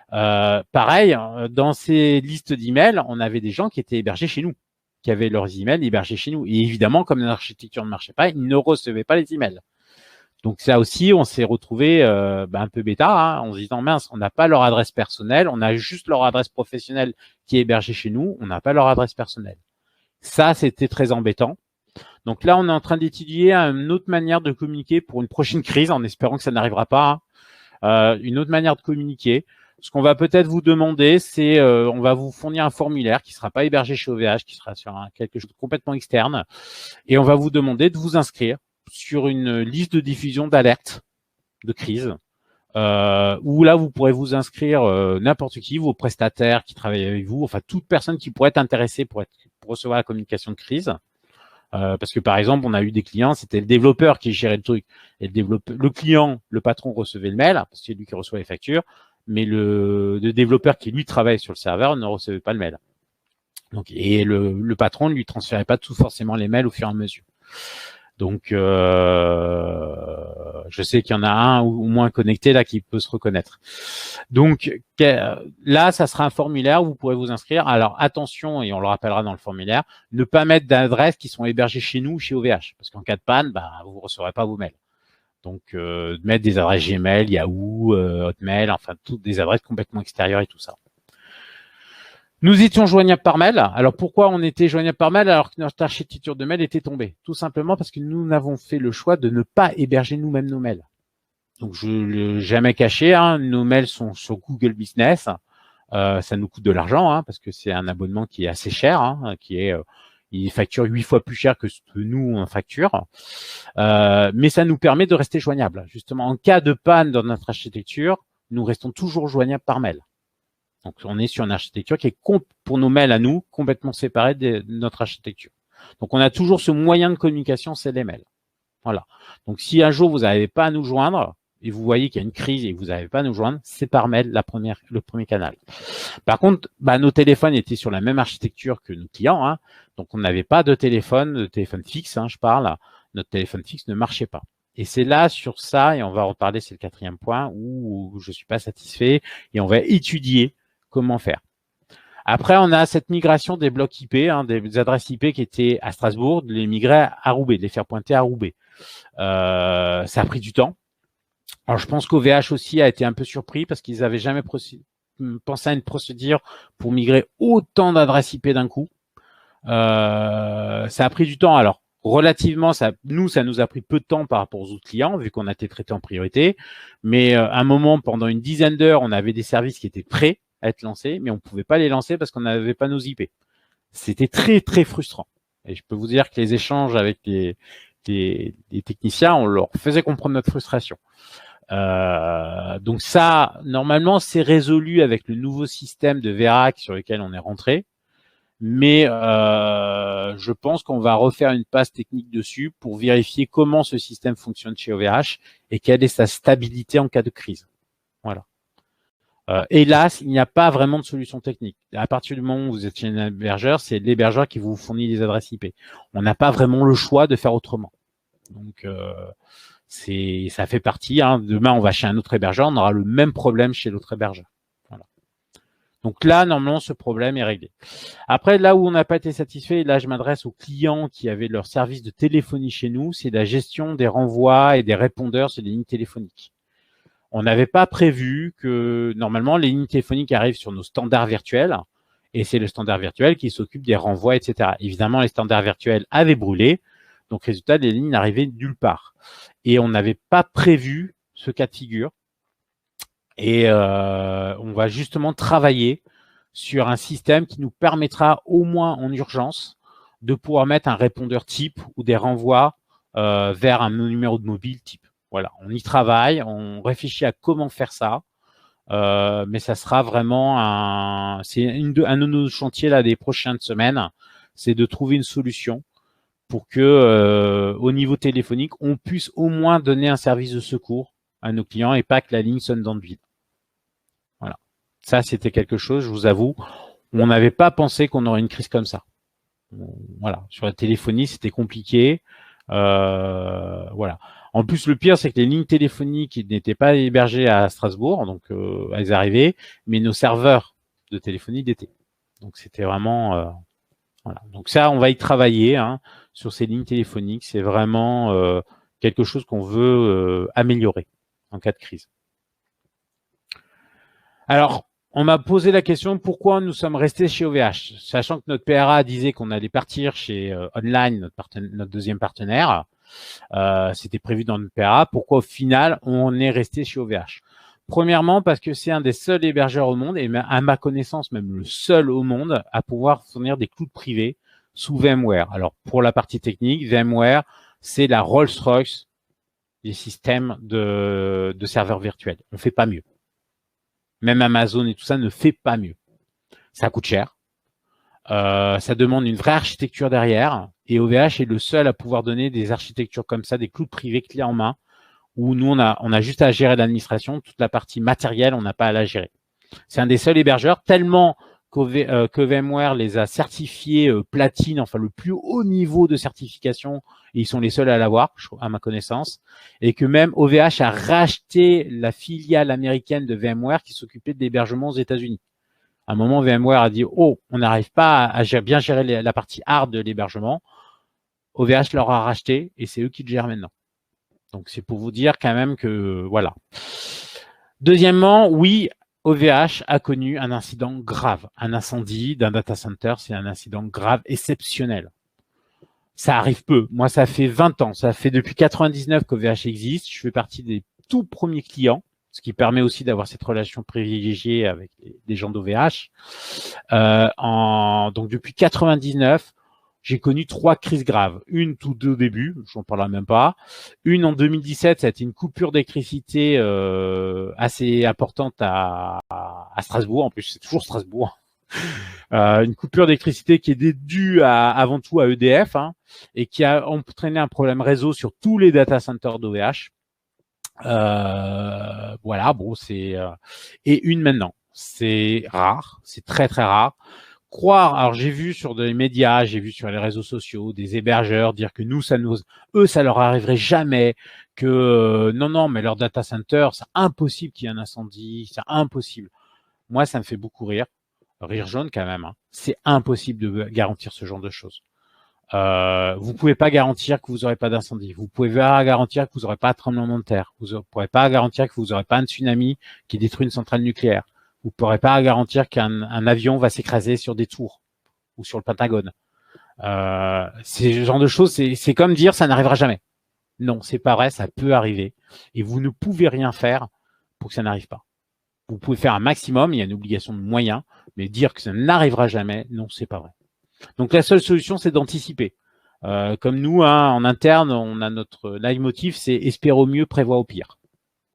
Pareil, dans ces listes d'emails, on avait des gens qui étaient hébergés chez nous, qui avaient leurs emails hébergés chez nous. Et évidemment, comme l'architecture ne marchait pas, ils ne recevaient pas les emails. Donc ça aussi, on s'est retrouvé un peu bêta, hein, en se disant mince, on n'a pas leur adresse personnelle, on a juste leur adresse professionnelle qui est hébergée chez nous, on n'a pas leur adresse personnelle. Ça, c'était très embêtant. Donc là, on est en train d'étudier une autre manière de communiquer pour une prochaine crise, en espérant que ça n'arrivera pas. Hein. Une autre manière de communiquer. Ce qu'on va peut-être vous demander, c'est on va vous fournir un formulaire qui ne sera pas hébergé chez OVH, qui sera sur quelque chose de complètement externe, et on va vous demander de vous inscrire sur une liste de diffusion d'alertes de crise, où là vous pourrez vous inscrire n'importe qui, vos prestataires qui travaillent avec vous, enfin toute personne qui pourrait être intéressée pour recevoir la communication de crise. Parce que par exemple, on a eu des clients, c'était le développeur qui gérait le truc, et le client, le patron recevait le mail, parce que c'est lui qui reçoit les factures, mais le développeur qui lui travaille sur le serveur ne recevait pas le mail. Donc, et le patron ne lui transférait pas tout forcément les mails au fur et à mesure. Donc, je sais qu'il y en a un ou moins connecté là qui peut se reconnaître. Donc là, ça sera un formulaire où vous pourrez vous inscrire. Alors attention, et on le rappellera dans le formulaire, ne pas mettre d'adresses qui sont hébergées chez nous ou chez OVH, parce qu'en cas de panne, vous ne recevrez pas vos mails. Donc mettre des adresses Gmail, Yahoo, Hotmail, enfin toutes des adresses complètement extérieures et tout ça. Nous étions joignables par mail. Alors pourquoi on était joignables par mail alors que notre architecture de mail était tombée? Tout simplement parce que nous n'avons fait le choix de ne pas héberger nous-mêmes nos mails. Donc je ne l'ai jamais caché, hein, nos mails sont sur Google Business. Ça nous coûte de l'argent, hein, parce que c'est un abonnement qui est assez cher, hein, il facture 8 fois plus cher que ce que nous on facture. Mais ça nous permet de rester joignables. Justement, en cas de panne dans notre architecture, nous restons toujours joignables par mail. Donc, on est sur une architecture qui est, pour nos mails à nous, complètement séparée de notre architecture. Donc, on a toujours ce moyen de communication, c'est les mails. Voilà. Donc, si un jour vous n'arrivez pas à nous joindre et vous voyez qu'il y a une crise et que vous n'arrivez pas à nous joindre, c'est par mail le premier canal. Par contre, nos téléphones étaient sur la même architecture que nos clients, hein, donc on n'avait pas de téléphone fixe, hein, je parle. Notre téléphone fixe ne marchait pas. Et c'est là, sur ça, et on va en reparler, c'est le 4e point, où je suis pas satisfait, et on va étudier comment faire. Après, on a cette migration des blocs IP, hein, des adresses IP qui étaient à Strasbourg, de les migrer à Roubaix, de les faire pointer à Roubaix. Ça a pris du temps. Alors, je pense qu'OVH aussi a été un peu surpris parce qu'ils n'avaient jamais pensé à une procédure pour migrer autant d'adresses IP d'un coup. Ça a pris du temps. Alors, relativement, ça nous a pris peu de temps par rapport aux autres clients, vu qu'on a été traité en priorité. Mais à un moment, pendant une dizaine d'heures, on avait des services qui étaient prêts à être lancés, mais on ne pouvait pas les lancer parce qu'on n'avait pas nos IP. C'était très, très frustrant. Et je peux vous dire que les échanges avec les techniciens, on leur faisait comprendre notre frustration. Donc ça, normalement, c'est résolu avec le nouveau système de VERAC sur lequel on est rentré. Mais je pense qu'on va refaire une passe technique dessus pour vérifier comment ce système fonctionne chez OVH et quelle est sa stabilité en cas de crise. Voilà. Hélas, il n'y a pas vraiment de solution technique. À partir du moment où vous êtes chez un hébergeur, c'est l'hébergeur qui vous fournit les adresses IP. On n'a pas vraiment le choix de faire autrement. Donc, ça fait partie. Hein. Demain, on va chez un autre hébergeur, on aura le même problème chez l'autre hébergeur. Voilà. Donc là, normalement, ce problème est réglé. Après, là où on n'a pas été satisfait, et là, je m'adresse aux clients qui avaient leur service de téléphonie chez nous, c'est la gestion des renvois et des répondeurs sur les lignes téléphoniques. On n'avait pas prévu que, normalement, les lignes téléphoniques arrivent sur nos standards virtuels, et c'est le standard virtuel qui s'occupe des renvois, etc. Évidemment, les standards virtuels avaient brûlé, donc résultat, les lignes n'arrivaient nulle part. Et on n'avait pas prévu ce cas de figure. Et on va justement travailler sur un système qui nous permettra au moins en urgence de pouvoir mettre un répondeur type ou des renvois vers un numéro de mobile type. Voilà, on y travaille, on réfléchit à comment faire ça, mais ça sera vraiment c'est un de nos chantiers là des prochaines semaines, c'est de trouver une solution pour que au niveau téléphonique, on puisse au moins donner un service de secours à nos clients et pas que la ligne sonne dans le vide. Voilà, ça c'était quelque chose, je vous avoue, on n'avait pas pensé qu'on aurait une crise comme ça. Voilà, sur la téléphonie, c'était compliqué. Voilà. En plus, le pire, c'est que les lignes téléphoniques n'étaient pas hébergées à Strasbourg, donc elles arrivaient, mais nos serveurs de téléphonie l'étaient. Donc c'était vraiment voilà. Donc ça, on va y travailler sur ces lignes téléphoniques. C'est vraiment quelque chose qu'on veut améliorer en cas de crise. Alors, on m'a posé la question pourquoi nous sommes restés chez OVH, sachant que notre PRA disait qu'on allait partir chez Online, notre deuxième partenaire. C'était prévu dans notre PRA. Pourquoi au final on est resté chez OVH? Premièrement, parce que c'est un des seuls hébergeurs au monde, et à ma connaissance même le seul au monde, à pouvoir fournir des clouds privés sous VMware. Alors pour la partie technique, VMware, c'est la Rolls-Royce des systèmes de serveurs virtuels. On fait pas mieux. Même Amazon et tout ça ne fait pas mieux. Ça coûte cher. Ça demande une vraie architecture derrière. Et OVH est le seul à pouvoir donner des architectures comme ça, des clouds privés clés en main, où nous, on a juste à gérer l'administration. Toute la partie matérielle, on n'a pas à la gérer. C'est un des seuls hébergeurs, tellement que VMware les a certifiés platine, enfin le plus haut niveau de certification, et ils sont les seuls à l'avoir, à ma connaissance, et que même OVH a racheté la filiale américaine de VMware qui s'occupait de l'hébergement aux États-Unis. À un moment, VMware a dit « Oh, on n'arrive pas à bien gérer la partie hard de l'hébergement ». OVH leur a racheté et c'est eux qui le gèrent maintenant. Donc, c'est pour vous dire quand même que, voilà. Deuxièmement, oui, OVH a connu un incident grave. Un incendie d'un data center, c'est un incident grave, exceptionnel. Ça arrive peu. Moi, ça fait 20 ans. Ça fait depuis 99 qu'OVH existe. Je fais partie des tout premiers clients, ce qui permet aussi d'avoir cette relation privilégiée avec les gens d'OVH. Donc, depuis 99, j'ai connu 3 crises graves. Une tout au début, je n'en parlerai même pas. Une en 2017, ça a été une coupure d'électricité assez importante à Strasbourg. En plus, c'est toujours Strasbourg. Une coupure d'électricité qui est due avant tout à EDF et qui a entraîné un problème réseau sur tous les data centers d'OVH. Voilà, bon, c'est et une maintenant. C'est rare, c'est très très rare. Alors j'ai vu sur des médias, j'ai vu sur les réseaux sociaux des hébergeurs dire que eux, ça leur arriverait jamais, que non, mais leur data center, c'est impossible qu'il y ait un incendie, c'est impossible. Moi, ça me fait beaucoup rire jaune quand même. C'est impossible de garantir ce genre de choses. Vous pouvez pas garantir que vous n'aurez pas d'incendie. Vous pouvez pas garantir que vous n'aurez pas de tremblement de terre. Vous ne pourrez pas garantir que vous n'aurez pas un tsunami qui détruit une centrale nucléaire. Vous ne pourrez pas garantir qu'un avion va s'écraser sur des tours ou sur le Pentagone. Ce genre de choses, c'est comme dire ça n'arrivera jamais. Non, c'est pas vrai, ça peut arriver. Et vous ne pouvez rien faire pour que ça n'arrive pas. Vous pouvez faire un maximum, il y a une obligation de moyens, mais dire que ça n'arrivera jamais, non, c'est pas vrai. Donc la seule solution, c'est d'anticiper. Comme nous, en interne, on a notre leitmotiv, c'est espérer au mieux, prévoir au pire.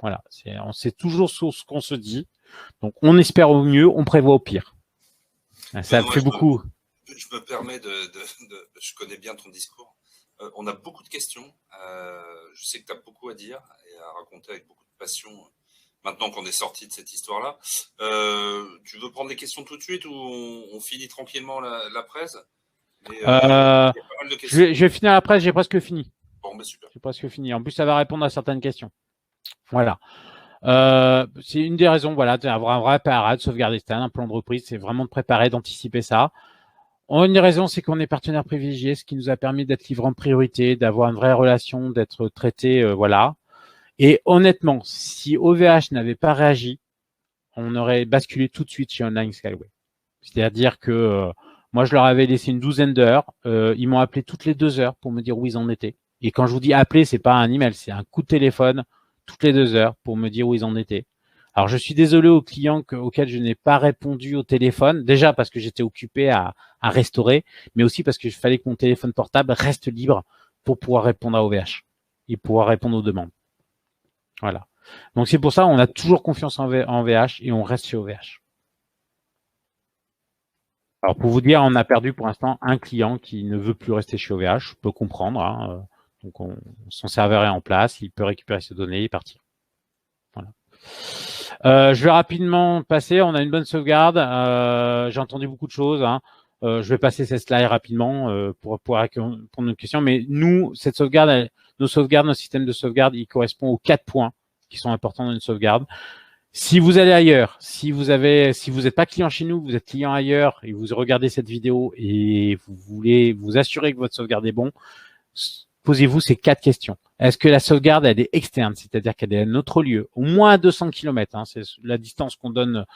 Voilà, on sait toujours ce qu'on se dit. Donc on espère au mieux, on prévoit au pire. Ça fait beaucoup. Je me permets je connais bien ton discours. On a beaucoup de questions. Je sais que tu as beaucoup à dire et à raconter avec beaucoup de passion. Maintenant qu'on est sorti de cette histoire-là, tu veux prendre des questions tout de suite ou on finit tranquillement la presse? Je vais finir la presse, j'ai presque fini. Bon, ben super. J'ai presque fini. En plus, ça va répondre à certaines questions. Voilà. C'est une des raisons, voilà, d'avoir un vrai PRA, de sauvegarder un plan de reprise, c'est vraiment de préparer, d'anticiper ça. Une des raisons, c'est qu'on est partenaire privilégié, ce qui nous a permis d'être livré en priorité, d'avoir une vraie relation, d'être traité, voilà. Et honnêtement, si OVH n'avait pas réagi, on aurait basculé tout de suite chez Online Skyway. C'est-à-dire que moi, je leur avais laissé une douzaine d'heures. Ils m'ont appelé toutes les 2 heures pour me dire où ils en étaient. Et quand je vous dis appeler, c'est pas un email, c'est un coup de téléphone toutes les 2 heures pour me dire où ils en étaient. Alors, je suis désolé aux clients auxquels je n'ai pas répondu au téléphone, déjà parce que j'étais occupé à restaurer, mais aussi parce qu'il fallait que mon téléphone portable reste libre pour pouvoir répondre à OVH et pouvoir répondre aux demandes. Voilà. Donc, c'est pour ça qu'on a toujours confiance en VH et on reste chez OVH. Alors, pour vous dire, on a perdu pour l'instant un client qui ne veut plus rester chez OVH. Je peux comprendre. Hein. Donc, son serveur est en place. Il peut récupérer ses données et partir. Voilà. Je vais rapidement passer. On a une bonne sauvegarde. J'ai entendu beaucoup de choses. Hein. Je vais passer cette slide rapidement pour pouvoir répondre à une question. Mais nous, cette sauvegarde, nos systèmes de sauvegarde, ils correspondent aux 4 points qui sont importants dans une sauvegarde. Si vous allez ailleurs, si vous n'êtes pas client chez nous, vous êtes client ailleurs et vous regardez cette vidéo et vous voulez vous assurer que votre sauvegarde est bon, posez-vous ces 4 questions. Est-ce que la sauvegarde, elle est externe, c'est-à-dire qu'elle est à un autre lieu, au moins à 200 km, hein, c'est la distance qu'on donne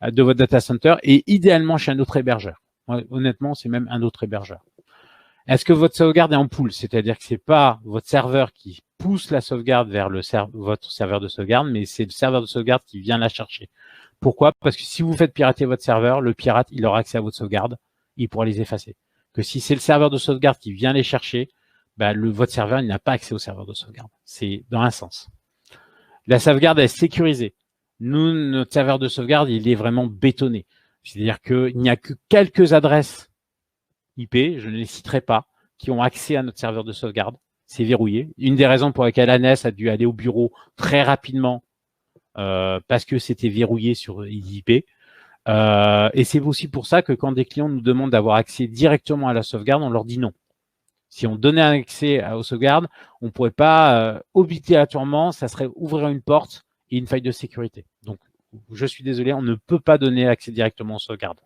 de votre data center, et idéalement chez un autre hébergeur. Honnêtement, c'est même un autre hébergeur. Est-ce que votre sauvegarde est en pool, c'est-à-dire que c'est pas votre serveur qui pousse la sauvegarde vers votre serveur de sauvegarde, mais c'est le serveur de sauvegarde qui vient la chercher. Pourquoi? Parce que si vous faites pirater votre serveur, le pirate, il aura accès à votre sauvegarde, il pourra les effacer. Que si c'est le serveur de sauvegarde qui vient les chercher, votre serveur, il n'a pas accès au serveur de sauvegarde. C'est dans un sens. La sauvegarde est sécurisée. Nous, notre serveur de sauvegarde, il est vraiment bétonné. C'est-à-dire qu'il n'y a que quelques adresses IP, je ne les citerai pas, qui ont accès à notre serveur de sauvegarde. C'est verrouillé. Une des raisons pour lesquelles Agnès a dû aller au bureau très rapidement parce que c'était verrouillé sur IP. Et c'est aussi pour ça que quand des clients nous demandent d'avoir accès directement à la sauvegarde, on leur dit non. Si on donnait un accès aux sauvegardes, on ne pourrait pas obligatoirement, ça serait ouvrir une porte et une faille de sécurité. Donc, je suis désolé, on ne peut pas donner accès directement aux sauvegardes.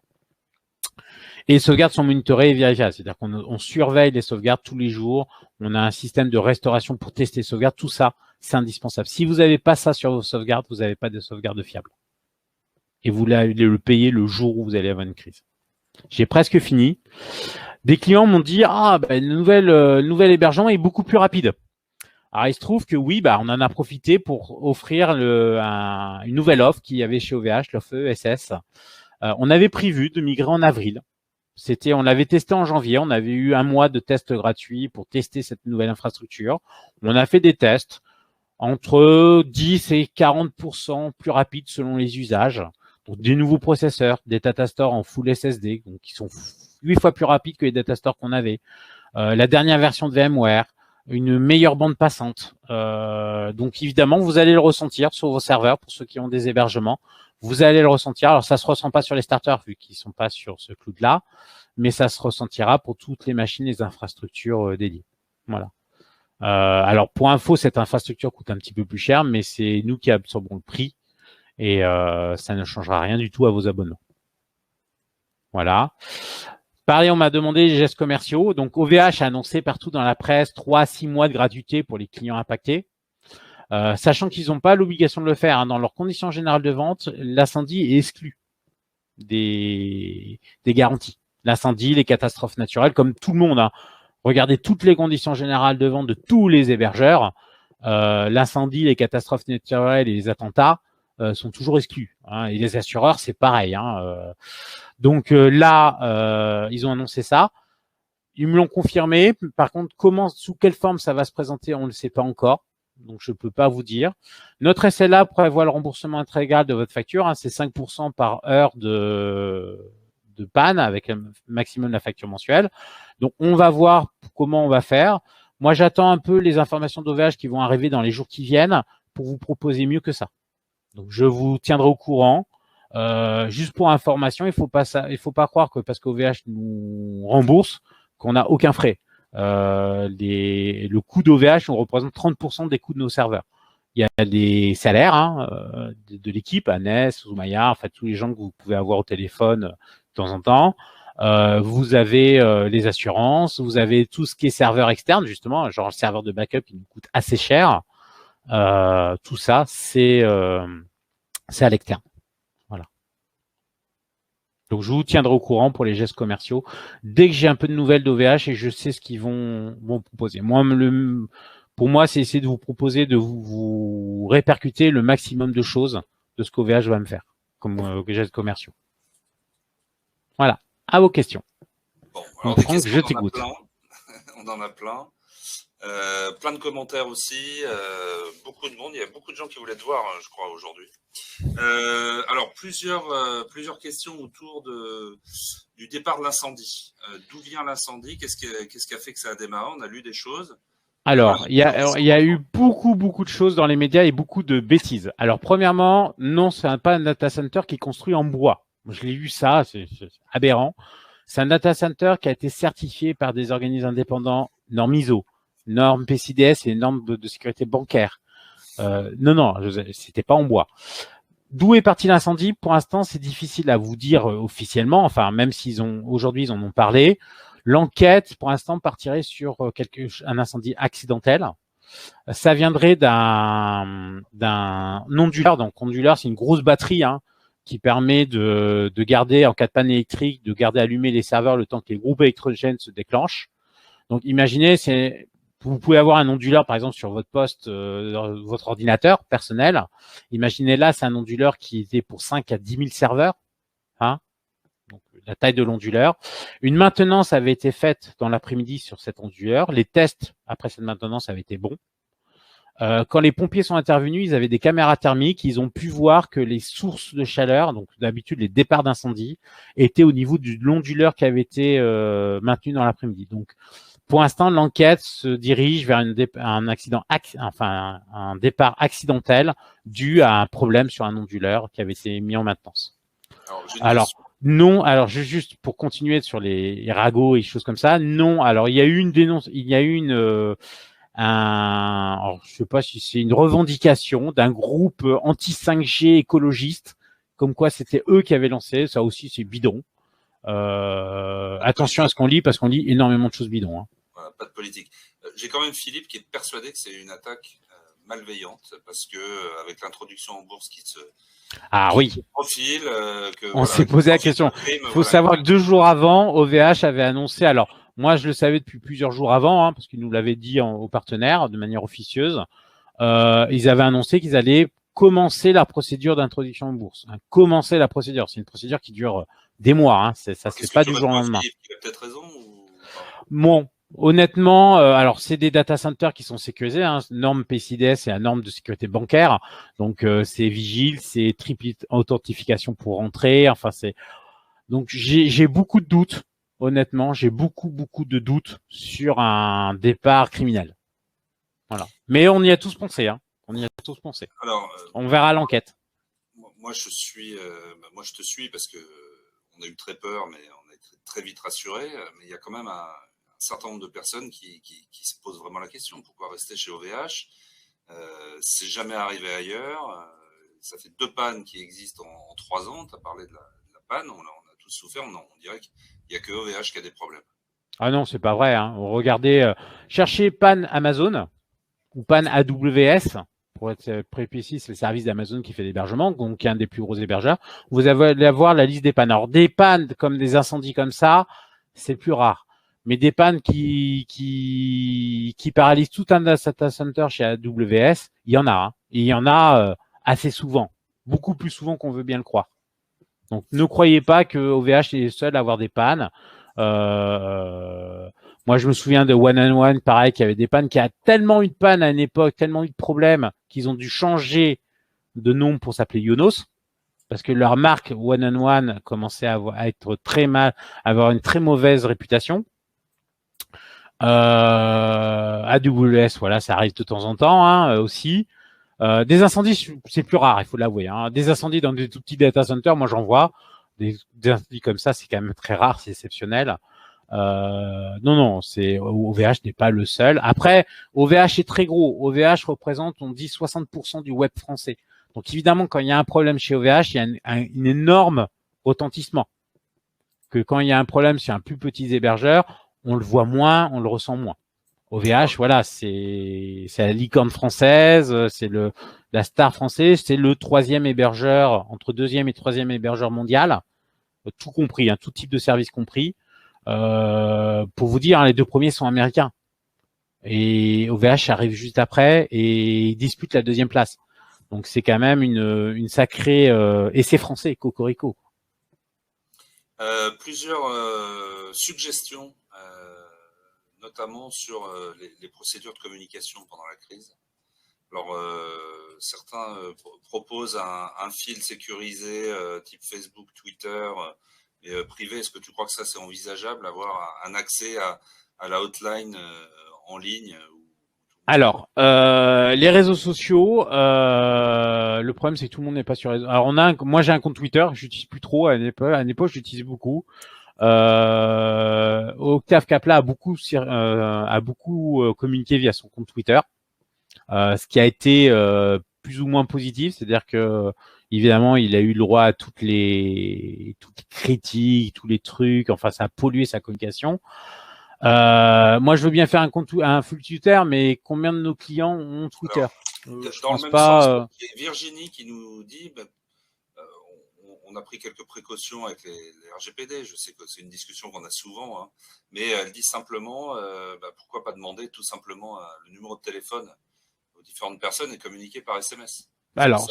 Et les sauvegardes sont monitorées et vérifiables, c'est-à-dire qu'on surveille les sauvegardes tous les jours. On a un système de restauration pour tester les sauvegardes. Tout ça, c'est indispensable. Si vous n'avez pas ça sur vos sauvegardes, vous n'avez pas de sauvegarde fiable. Et vous allez le payer le jour où vous allez avoir une crise. J'ai presque fini. Des clients m'ont dit le nouvel hébergement est beaucoup plus rapide. Alors il se trouve que oui, on en a profité pour offrir une nouvelle offre qu'il y avait chez OVH, l'offre ESS. On avait prévu de migrer en avril. On l'avait testé en janvier. On avait eu un mois de tests gratuits pour tester cette nouvelle infrastructure. On a fait des tests entre 10 et 40% plus rapides selon les usages. Donc des nouveaux processeurs, des datastores en full SSD, donc qui sont 8 fois plus rapides que les datastores qu'on avait. La dernière version de VMware, une meilleure bande passante. Donc évidemment, vous allez le ressentir sur vos serveurs pour ceux qui ont des hébergements. Vous allez le ressentir. Alors ça se ressent pas sur les starters vu qu'ils sont pas sur ce cloud-là, mais ça se ressentira pour toutes les machines, les infrastructures dédiées. Voilà. Alors pour info, cette infrastructure coûte un petit peu plus cher, mais c'est nous qui absorbons le prix et ça ne changera rien du tout à vos abonnements. Voilà. Pareil, on m'a demandé les gestes commerciaux. Donc, OVH a annoncé partout dans la presse 3 à 6 mois de gratuité pour les clients impactés. Sachant qu'ils n'ont pas l'obligation de le faire. Hein. Dans leurs conditions générales de vente, l'incendie est exclu des garanties. L'incendie, les catastrophes naturelles, comme tout le monde. Hein. Regardez toutes les conditions générales de vente de tous les hébergeurs. L'incendie, les catastrophes naturelles et les attentats sont toujours exclus. Hein. Et les assureurs, c'est pareil. Hein. Donc là, ils ont annoncé ça. Ils me l'ont confirmé. Par contre, sous quelle forme ça va se présenter, on ne le sait pas encore. Donc, je ne peux pas vous dire. Notre SLA prévoit le remboursement intégral de votre facture. Hein, c'est 5% par heure de panne avec le maximum de la facture mensuelle. Donc, on va voir comment on va faire. Moi, j'attends un peu les informations d'OVH qui vont arriver dans les jours qui viennent pour vous proposer mieux que ça. Donc, je vous tiendrai au courant. Juste pour information, il faut pas croire que parce qu'OVH nous rembourse, qu'on n'a aucun frais. Le coût d'OVH, on représente 30% des coûts de nos serveurs. Il y a des salaires de l'équipe, Agnès, Zoumaya, en fait tous les gens que vous pouvez avoir au téléphone de temps en temps. Vous avez les assurances, vous avez tout ce qui est serveur externe, justement, genre le serveur de backup, il nous coûte assez cher. Tout ça, c'est à l'externe. Voilà. Donc, je vous tiendrai au courant pour les gestes commerciaux dès que j'ai un peu de nouvelles d'OVH et je sais ce qu'ils vont proposer. Moi, pour moi, c'est essayer de vous proposer de vous répercuter le maximum de choses de ce qu'OVH va me faire comme gestes commerciaux. Voilà. À vos questions. Bon, alors donc, Franck, je t'écoute. On en a plein. Plein de commentaires aussi. Beaucoup de monde. Il y a beaucoup de gens qui voulaient te voir, je crois, aujourd'hui. Alors, plusieurs questions autour du départ de l'incendie. D'où vient l'incendie? Qu'est-ce qui a fait que ça a démarré? On a lu des choses. Alors, il y a eu beaucoup de choses dans les médias et beaucoup de bêtises. Alors, premièrement, non, c'est pas un data center qui est construit en bois. Je l'ai vu ça, c'est aberrant. C'est un data center qui a été certifié par des organismes indépendants, normes ISO, normes PCDS et normes de sécurité bancaire. Non, c'était pas en bois. D'où est parti l'incendie? Pour l'instant, c'est difficile à vous dire officiellement. Enfin, même aujourd'hui, ils en ont parlé. L'enquête, pour l'instant, partirait sur un incendie accidentel. Ça viendrait d'un onduleur. Donc, onduleur, c'est une grosse batterie qui permet de garder, en cas de panne électrique, de garder allumés les serveurs le temps que les groupes électrogènes se déclenchent. Donc, imaginez, vous pouvez avoir un onduleur, par exemple, sur votre poste, votre ordinateur personnel. Imaginez là, c'est un onduleur qui était pour 5 à 10 000 serveurs. Donc, la taille de l'onduleur. Une maintenance avait été faite dans l'après-midi sur cet onduleur. Les tests après cette maintenance avaient été bons. Quand les pompiers sont intervenus, ils avaient des caméras thermiques. Ils ont pu voir que les sources de chaleur, donc d'habitude les départs d'incendie, étaient au niveau de l'onduleur qui avait été maintenu dans l'après-midi. Donc, pour l'instant, l'enquête se dirige vers un départ accidentel dû à un problème sur un onduleur qui avait été mis en maintenance. Non, alors juste pour continuer sur les ragots et choses comme ça, non. Alors il y a eu alors, je sais pas si c'est une revendication d'un groupe anti 5G écologiste, comme quoi c'était eux qui avaient lancé. Ça aussi, c'est bidon. Attention à ce qu'on lit parce qu'on lit énormément de choses bidons. Voilà, pas de politique. J'ai quand même Philippe qui est persuadé que c'est une attaque malveillante parce que avec l'introduction en bourse qui se profile, on s'est posé la question. Il faut savoir que 2 jours avant, OVH avait annoncé. Alors moi, je le savais depuis plusieurs jours avant, parce qu'ils nous l'avaient dit aux partenaires de manière officieuse. Ils avaient annoncé qu'ils allaient commencer la procédure d'introduction en bourse. Commencer la procédure, c'est une procédure qui dure des mois. Ça se fait pas du jour au lendemain. Il a peut-être raison. Bon, honnêtement, alors c'est des data centers qui sont sécurisés, norme PCDS et la norme de sécurité bancaire. Donc c'est vigile, c'est triple authentification pour rentrer. Enfin donc j'ai beaucoup de doutes. Honnêtement, j'ai beaucoup de doutes sur un départ criminel. Voilà. Mais on y a tous pensé. On y a tous pensé. Alors, on verra l'enquête. Moi, je te suis parce que on a eu très peur, mais on a été très vite rassurés. Mais il y a quand même un certain nombre de personnes qui se posent vraiment la question. Pourquoi rester chez OVH? C'est jamais arrivé ailleurs. Ça fait 2 pannes qui existent en 3 ans. Tu as parlé de la panne. On a tous souffert. On dirait qu'il n'y a que OVH qui a des problèmes. Ah non, c'est pas vrai. Regardez, cherchez panne Amazon ou panne AWS. Pour être précis, c'est le service d'Amazon qui fait l'hébergement, donc un des plus gros hébergeurs. Vous allez avoir la liste des pannes. Alors, des pannes comme des incendies comme ça, c'est plus rare. Mais des pannes qui paralysent tout un data center chez AWS, il y en a. Et il y en a assez souvent. Beaucoup plus souvent qu'on veut bien le croire. Donc, ne croyez pas que OVH est seul à avoir des pannes. Moi, je me souviens de One and One, pareil, qui avait des pannes, qui a tellement eu de pannes à une époque, tellement eu de problèmes, qu'ils ont dû changer de nom pour s'appeler Yonos, parce que leur marque One and One commençait à être très mal, à avoir une très mauvaise réputation. AWS, voilà, ça arrive de temps en temps aussi. Des incendies, c'est plus rare, il faut l'avouer. Des incendies dans des tout petits data centers, moi j'en vois. Des incendies comme ça, c'est quand même très rare, c'est exceptionnel. Non, c'est OVH n'est pas le seul. Après, OVH est très gros. OVH représente, on dit, 60% du web français. Donc évidemment, quand il y a un problème chez OVH, il y a un énorme retentissement. Que quand il y a un problème sur un plus petit hébergeur, on le voit moins, on le ressent moins. OVH, voilà, c'est la licorne française, c'est la star française, c'est le 3e hébergeur, entre 2e et 3e hébergeur mondial, tout compris, tout type de service compris. Pour vous dire, les 2 premiers sont américains. Et OVH arrive juste après et dispute la 2e place. Donc c'est quand même une sacrée et c'est français, cocorico. Plusieurs suggestions, notamment sur les procédures de communication pendant la crise. Alors, certains proposent un fil sécurisé type Facebook, Twitter, et privé. Est-ce que tu crois que ça c'est envisageable, avoir un accès à la hotline en ligne? Alors, les réseaux sociaux, le problème c'est que tout le monde n'est pas sur les réseaux. Alors moi j'ai un compte Twitter, j'utilise plus trop. À une époque, j'utilisais beaucoup. Octave Kapla a beaucoup communiqué via son compte Twitter, ce qui a été plus ou moins positif, c'est-à-dire que évidemment il a eu le droit à toutes les critiques, tous les trucs. Enfin, ça a pollué sa communication. Moi, je veux bien faire un full Twitter, mais combien de nos clients ont Twitter? Alors, Je dans le pense même pas. sens, il y a Virginie qui nous dit on a pris quelques précautions avec les RGPD. Je sais que c'est une discussion qu'on a souvent, hein, mais elle dit simplement pourquoi pas demander tout simplement le numéro de téléphone aux différentes personnes et communiquer par SMS. Alors,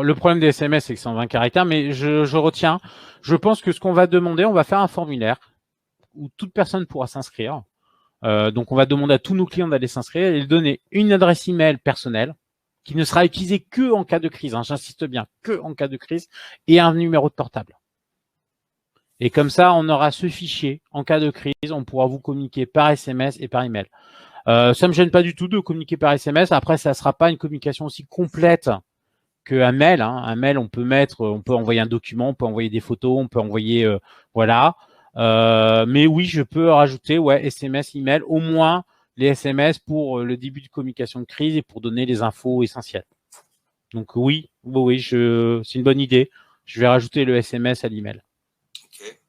le problème des SMS, c'est que c'est en 20 caractères, mais je retiens. Je pense que ce qu'on va demander, on va faire un formulaire où toute personne pourra s'inscrire. Donc, on va demander à tous nos clients d'aller s'inscrire et de donner une adresse email personnelle qui ne sera utilisée que en cas de crise. Hein, j'insiste bien, que en cas de crise, et un numéro de portable. Et comme ça, on aura ce fichier. En cas de crise, on pourra vous communiquer par SMS et par email. Ça me gêne pas du tout de communiquer par SMS. Après, ça sera pas une communication aussi complète qu'un mail. Hein. Un mail, on peut envoyer un document, on peut envoyer des photos, on peut envoyer, voilà. Mais oui, je peux rajouter, SMS, email, au moins les SMS pour le début de communication de crise et pour donner les infos essentielles. Donc oui, c'est une bonne idée. Je vais rajouter le SMS à l'email. Ok.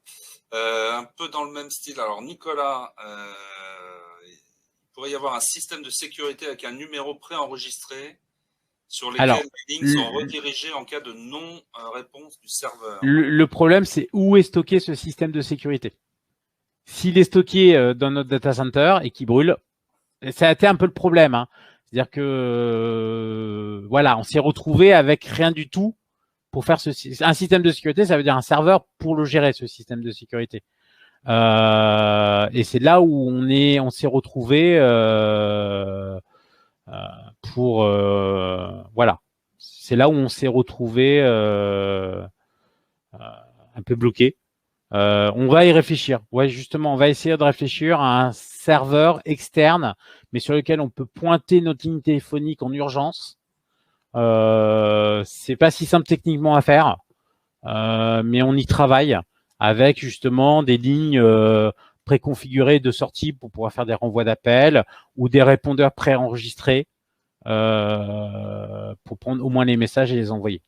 Un peu dans le même style. Alors Nicolas, il pourrait y avoir un système de sécurité avec un numéro préenregistré sur lesquels les lignes sont redirigées en cas de non-réponse du serveur. Le problème, c'est où est stocké ce système de sécurité. S'il est stocké dans notre data center et qu'il brûle, ça a été un peu le problème. Hein. C'est-à-dire que voilà, on s'est retrouvé avec rien du tout pour faire un système de sécurité. Ça veut dire un serveur pour le gérer, ce système de sécurité. Et c'est là où on s'est retrouvé pour voilà. C'est là où on s'est retrouvé un peu bloqué. On va y réfléchir. Ouais, justement, on va essayer de réfléchir à un serveur externe, mais sur lequel on peut pointer notre ligne téléphonique en urgence. C'est pas si simple techniquement à faire, mais on y travaille avec justement des lignes préconfigurées de sortie pour pouvoir faire des renvois d'appels ou des répondeurs préenregistrés pour prendre au moins les messages et les envoyer.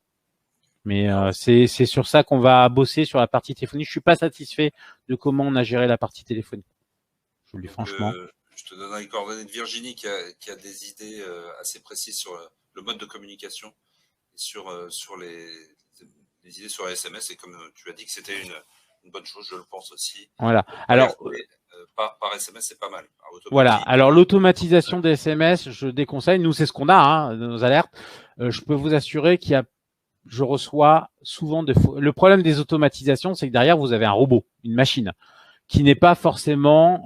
Mais c'est sur ça qu'on va bosser sur la partie téléphonique. Je suis pas satisfait de comment on a géré la partie téléphonique. Je vous le dis franchement. Je te donne les coordonnées de Virginie qui a des idées assez précises sur le mode de communication et sur les idées sur les SMS. Et comme tu as dit que c'était une bonne chose, je le pense aussi. Voilà. Alors, par SMS, c'est pas mal. Voilà. Alors, l'automatisation des SMS, je déconseille. Nous, c'est ce qu'on a, hein, nos alertes. Je peux vous assurer je reçois souvent le problème des automatisations, c'est que derrière, vous avez un robot, une machine, qui n'est pas forcément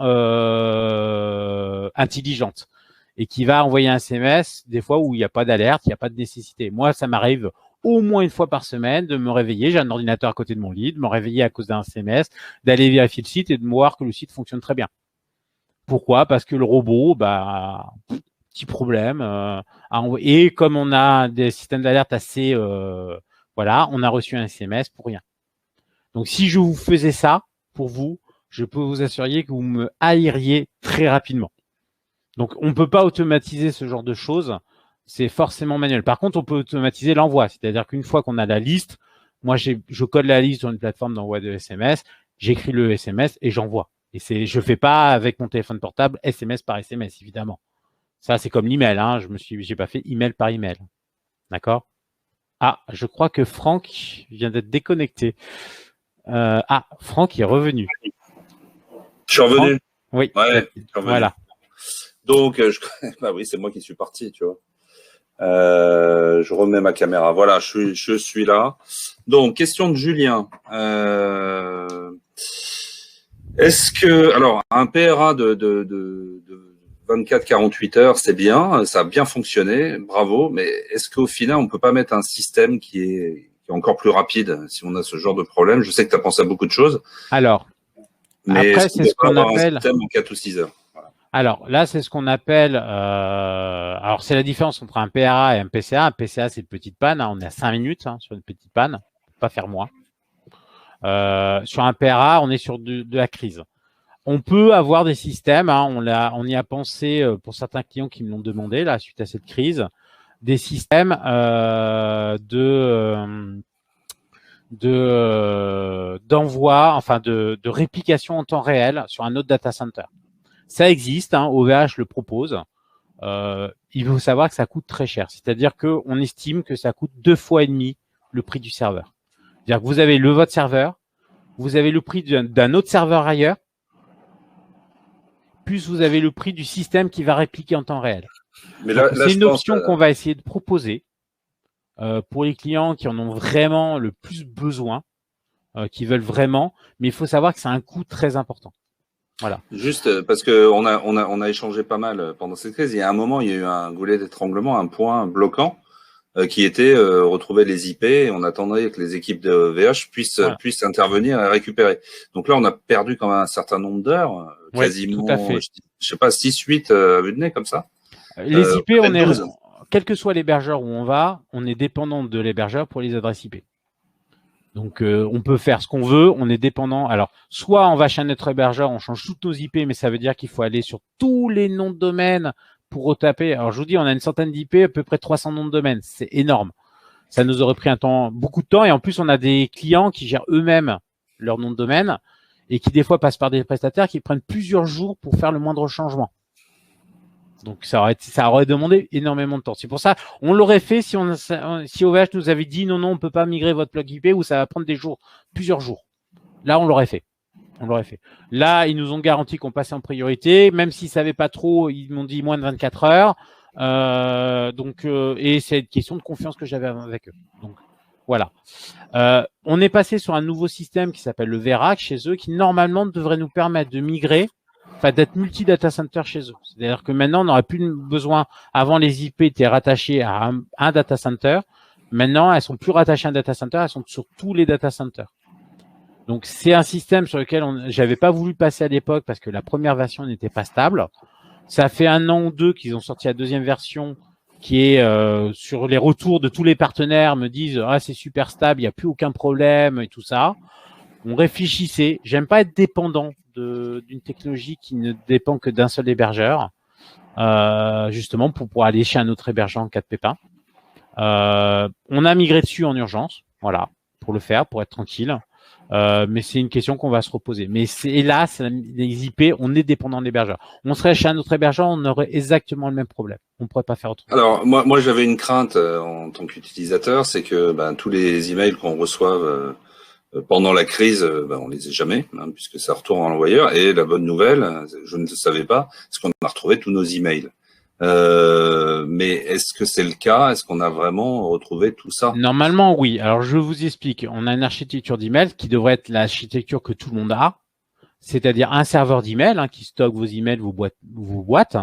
intelligente et qui va envoyer un SMS des fois où il n'y a pas d'alerte, il n'y a pas de nécessité. Moi, ça m'arrive au moins une fois par semaine de me réveiller, j'ai un ordinateur à côté de mon lit, de me réveiller à cause d'un SMS, d'aller vérifier le site et de me voir que le site fonctionne très bien. Pourquoi? Parce que le robot, petit problème. Et comme on a des systèmes d'alerte assez, voilà, on a reçu un SMS pour rien. Donc, si je vous faisais ça pour vous, je peux vous assurer que vous me haïriez très rapidement. Donc, on ne peut pas automatiser ce genre de choses. C'est forcément manuel. Par contre, on peut automatiser l'envoi. C'est-à-dire qu'une fois qu'on a la liste, moi, je code la liste sur une plateforme d'envoi de SMS, j'écris le SMS et j'envoie. Et je fais pas avec mon téléphone portable SMS par SMS, évidemment. Ça, c'est comme l'email. Hein. J'ai pas fait email par email. D'accord? Ah, je crois que Franck vient d'être déconnecté. Franck est revenu. Je suis revenu. Oui. Ouais, je suis revenu. Voilà. Donc, bah oui, c'est moi qui suis parti, tu vois. Je remets ma caméra. Voilà, je suis là. Donc, question de Julien. Est-ce que, alors, un PRA de 24-48 heures, c'est bien, ça a bien fonctionné, bravo, mais est-ce qu'au final, on peut pas mettre un système qui est encore plus rapide si on a ce genre de problème? Je sais que tu as pensé à beaucoup de choses, Alors, mais après, est-ce qu'on c'est peut ce pas qu'on avoir un appelle. système en 4 ou 6 heures? Voilà. Alors là, c'est ce qu'on appelle. Alors, c'est la différence entre un PRA et un PCA. Un PCA, c'est une petite panne. On est à 5 minutes sur une petite panne. Pas faire moins. Sur un PRA, on est sur de la crise. On peut avoir des systèmes. On y a pensé pour certains clients qui me l'ont demandé là suite à cette crise, des systèmes d'envoi, enfin de réplication en temps réel sur un autre data center. Ça existe, OVH le propose. Il faut savoir que ça coûte très cher. C'est-à-dire qu'on estime que ça coûte 2,5 fois le prix du serveur. C'est-à-dire que vous avez votre serveur, vous avez le prix d'un autre serveur ailleurs, plus vous avez le prix du système qui va répliquer en temps réel. Mais là, c'est une option qu'on va essayer de proposer pour les clients qui en ont vraiment le plus besoin, qui veulent vraiment, mais il faut savoir que c'est un coût très important. Voilà. Juste parce que on a échangé pas mal pendant cette crise. Il y a un moment, il y a eu un goulet d'étranglement, un point bloquant qui était retrouver les IP. Et on attendait que les équipes de VH puissent intervenir et récupérer. Donc là, on a perdu quand même un certain nombre d'heures, quasiment, tout à fait. je sais pas, 6-8 à vue de nez comme ça. Les IP, quel que soit l'hébergeur où on va, on est dépendant de l'hébergeur pour les adresses IP. Donc, on peut faire ce qu'on veut, on est dépendant. Alors, soit on va chez notre hébergeur, on change toutes nos IP, mais ça veut dire qu'il faut aller sur tous les noms de domaine pour retaper. Alors, je vous dis, on a une centaine d'IP, à peu près 300 noms de domaine. C'est énorme. Ça nous aurait pris beaucoup de temps. Et en plus, on a des clients qui gèrent eux-mêmes leur nom de domaine et qui, des fois, passent par des prestataires qui prennent plusieurs jours pour faire le moindre changement. Donc, ça aurait demandé énormément de temps. C'est pour ça, on l'aurait fait si OVH nous avait dit non, on peut pas migrer votre plug IP ou ça va prendre plusieurs jours. Là, on l'aurait fait. Là, ils nous ont garanti qu'on passait en priorité, même s'ils savaient pas trop, ils m'ont dit moins de 24 heures. Et c'est une question de confiance que j'avais avec eux. Donc, voilà. On est passé sur un nouveau système qui s'appelle le VERAC chez eux, qui normalement devrait nous permettre de migrer, d'être multi-data center chez eux. C'est-à-dire que maintenant, on n'aurait plus besoin. Avant, les IP étaient rattachées à un data center. Maintenant, elles sont plus rattachées à un data center, elles sont sur tous les data centers. Donc, c'est un système sur lequel j'avais pas voulu passer à l'époque parce que la première version n'était pas stable. Ça fait 1 an ou 2 qu'ils ont sorti la deuxième version qui est sur les retours de tous les partenaires me disent « Ah, c'est super stable, il n'y a plus aucun problème et tout ça ». On réfléchissait. J'aime pas être dépendant d'une technologie qui ne dépend que d'un seul hébergeur, justement pour pouvoir aller chez un autre hébergeur en cas de pépin. On a migré dessus en urgence, voilà, pour le faire, pour être tranquille. Mais c'est une question qu'on va se reposer. Mais hélas, les IP, on est dépendant de l'hébergeur. On serait chez un autre hébergeur, on aurait exactement le même problème. On ne pourrait pas faire autrement. Alors, moi j'avais une crainte en tant qu'utilisateur, c'est que tous les emails qu'on reçoive pendant la crise, on les ait jamais, puisque ça retourne en l'envoyeur. Et la bonne nouvelle, je ne le savais pas, c'est qu'on a retrouvé tous nos emails. Mais est-ce que c'est le cas? Est-ce qu'on a vraiment retrouvé tout ça? Normalement, oui. Alors, je vous explique. On a une architecture d'email qui devrait être l'architecture que tout le monde a, c'est-à-dire un serveur d'email qui stocke vos emails, vos boîtes,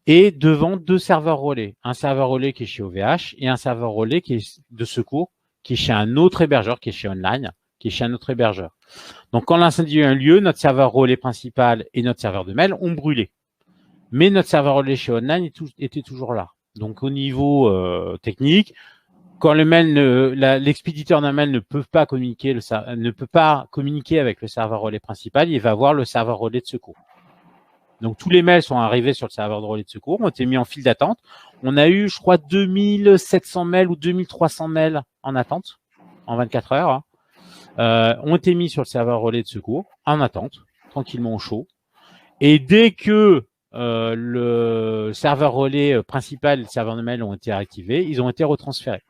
et devant 2 serveurs relais. Un serveur relais qui est chez OVH et un serveur relais qui est de secours, qui est chez un autre hébergeur, qui est chez Online, qui est chez un autre hébergeur. Donc, quand l'incendie a eu lieu, notre serveur relais principal et notre serveur de mail ont brûlé. Mais notre serveur relais chez Online était toujours là. Donc, au niveau technique, quand l'expéditeur d'un mail ne peut pas communiquer avec le serveur relais principal, il va avoir le serveur relais de secours. Donc, tous les mails sont arrivés sur le serveur de relais de secours, ont été mis en file d'attente. On a eu, je crois, 2700 mails ou 2300 mails en attente, en 24 heures, ont été mis sur le serveur relais de secours, en attente, tranquillement au chaud. Et dès que le serveur relais principal et le serveur de mail ont été activés, ils ont été retransférés.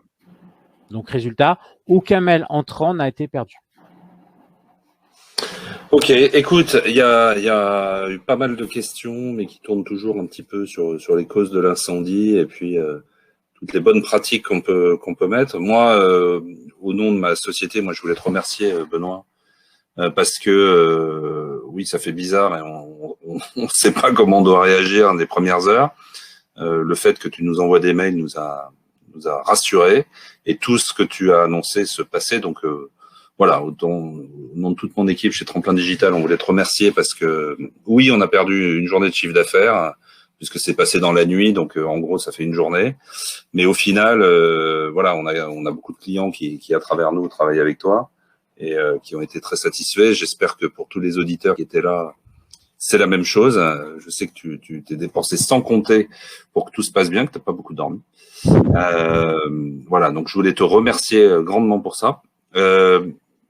Donc, résultat, aucun mail entrant n'a été perdu. Ok, écoute, il y a eu pas mal de questions, mais qui tournent toujours un petit peu sur les causes de l'incendie et puis toutes les bonnes pratiques qu'on peut mettre. Moi, au nom de ma société, moi je voulais te remercier, Benoît, parce que oui, ça fait bizarre et on ne sait pas comment on doit réagir des premières heures. Le fait que tu nous envoies des mails nous a rassurés, et tout ce que tu as annoncé se passait. Donc voilà, au nom de toute mon équipe chez Tremplin Digital, on voulait te remercier parce que oui, on a perdu une journée de chiffre d'affaires puisque c'est passé dans la nuit, donc en gros ça fait une journée. Mais au final, voilà, on a beaucoup de clients qui à travers nous travaillent avec toi et qui ont été très satisfaits. J'espère que pour tous les auditeurs qui étaient là, c'est la même chose. Je sais que tu t'es dépensé sans compter pour que tout se passe bien, que tu n'as pas beaucoup dormi. Voilà, donc je voulais te remercier grandement pour ça.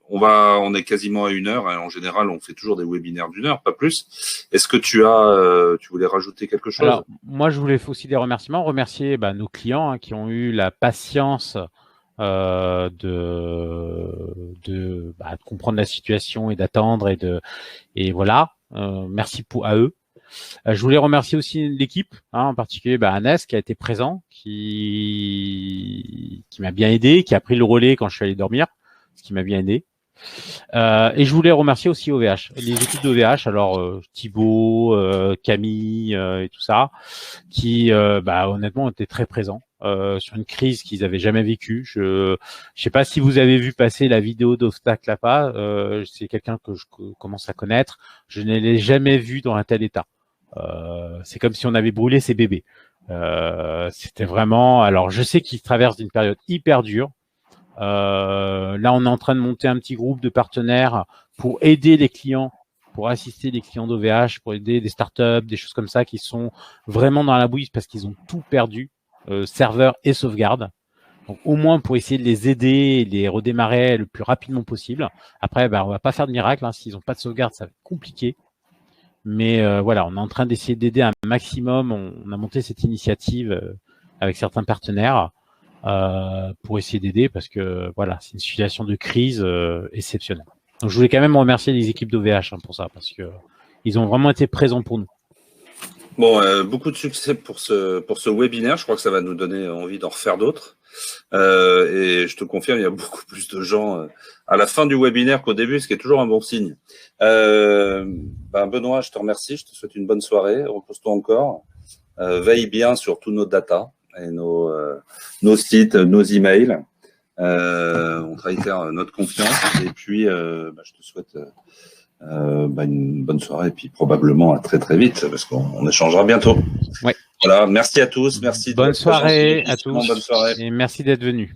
On est quasiment à 1 heure. Hein. En général, on fait toujours des webinaires d'1 heure, pas plus. Est-ce que tu voulais rajouter quelque chose? Alors, moi, je voulais aussi des remerciements. Remercier nos clients qui ont eu la patience de comprendre la situation et d'attendre et voilà. Merci à eux. Je voulais remercier aussi l'équipe, en particulier Anas qui a été présent, qui m'a bien aidé, qui a pris le relais quand je suis allé dormir, ce qui m'a bien aidé. Et je voulais remercier aussi OVH, les équipes d'OVH, alors Thibaut, Camille et tout ça, qui honnêtement étaient très présents sur une crise qu'ils avaient jamais vécue. Je sais pas si vous avez vu passer la vidéo d'Obstacle là-bas, c'est quelqu'un que je commence à connaître, je ne l'ai jamais vu dans un tel état. C'est comme si on avait brûlé ses bébés. C'était vraiment. Alors, je sais qu'ils traversent une période hyper dure. Là, on est en train de monter un petit groupe de partenaires pour aider les clients, pour assister les clients d'OVH, pour aider des startups, des choses comme ça qui sont vraiment dans la bouillie parce qu'ils ont tout perdu, serveur et sauvegarde. Donc, au moins pour essayer de les aider et de les redémarrer le plus rapidement possible. Après, on va pas faire de miracle. S'ils n'ont pas de sauvegarde, ça va être compliqué. Mais voilà, on est en train d'essayer d'aider un maximum. On a monté cette initiative avec certains partenaires pour essayer d'aider parce que voilà, c'est une situation de crise exceptionnelle. Donc je voulais quand même remercier les équipes d'OVH pour ça parce que ils ont vraiment été présents pour nous. Bon, beaucoup de succès pour ce webinaire. Je crois que ça va nous donner envie d'en refaire d'autres. Et je te confirme, il y a beaucoup plus de gens à la fin du webinaire qu'au début, ce qui est toujours un bon signe. Benoît, je te remercie. Je te souhaite une bonne soirée. Repose-toi encore. Veille bien sur tous nos data et nos sites, nos emails. On réitère notre confiance. Et puis, je te souhaite une bonne soirée et puis probablement à très très vite parce qu'on échangera bientôt. Ouais. Voilà, merci à tous, merci. Bonne soirée à tous. Bonne soirée. Et merci d'être venus.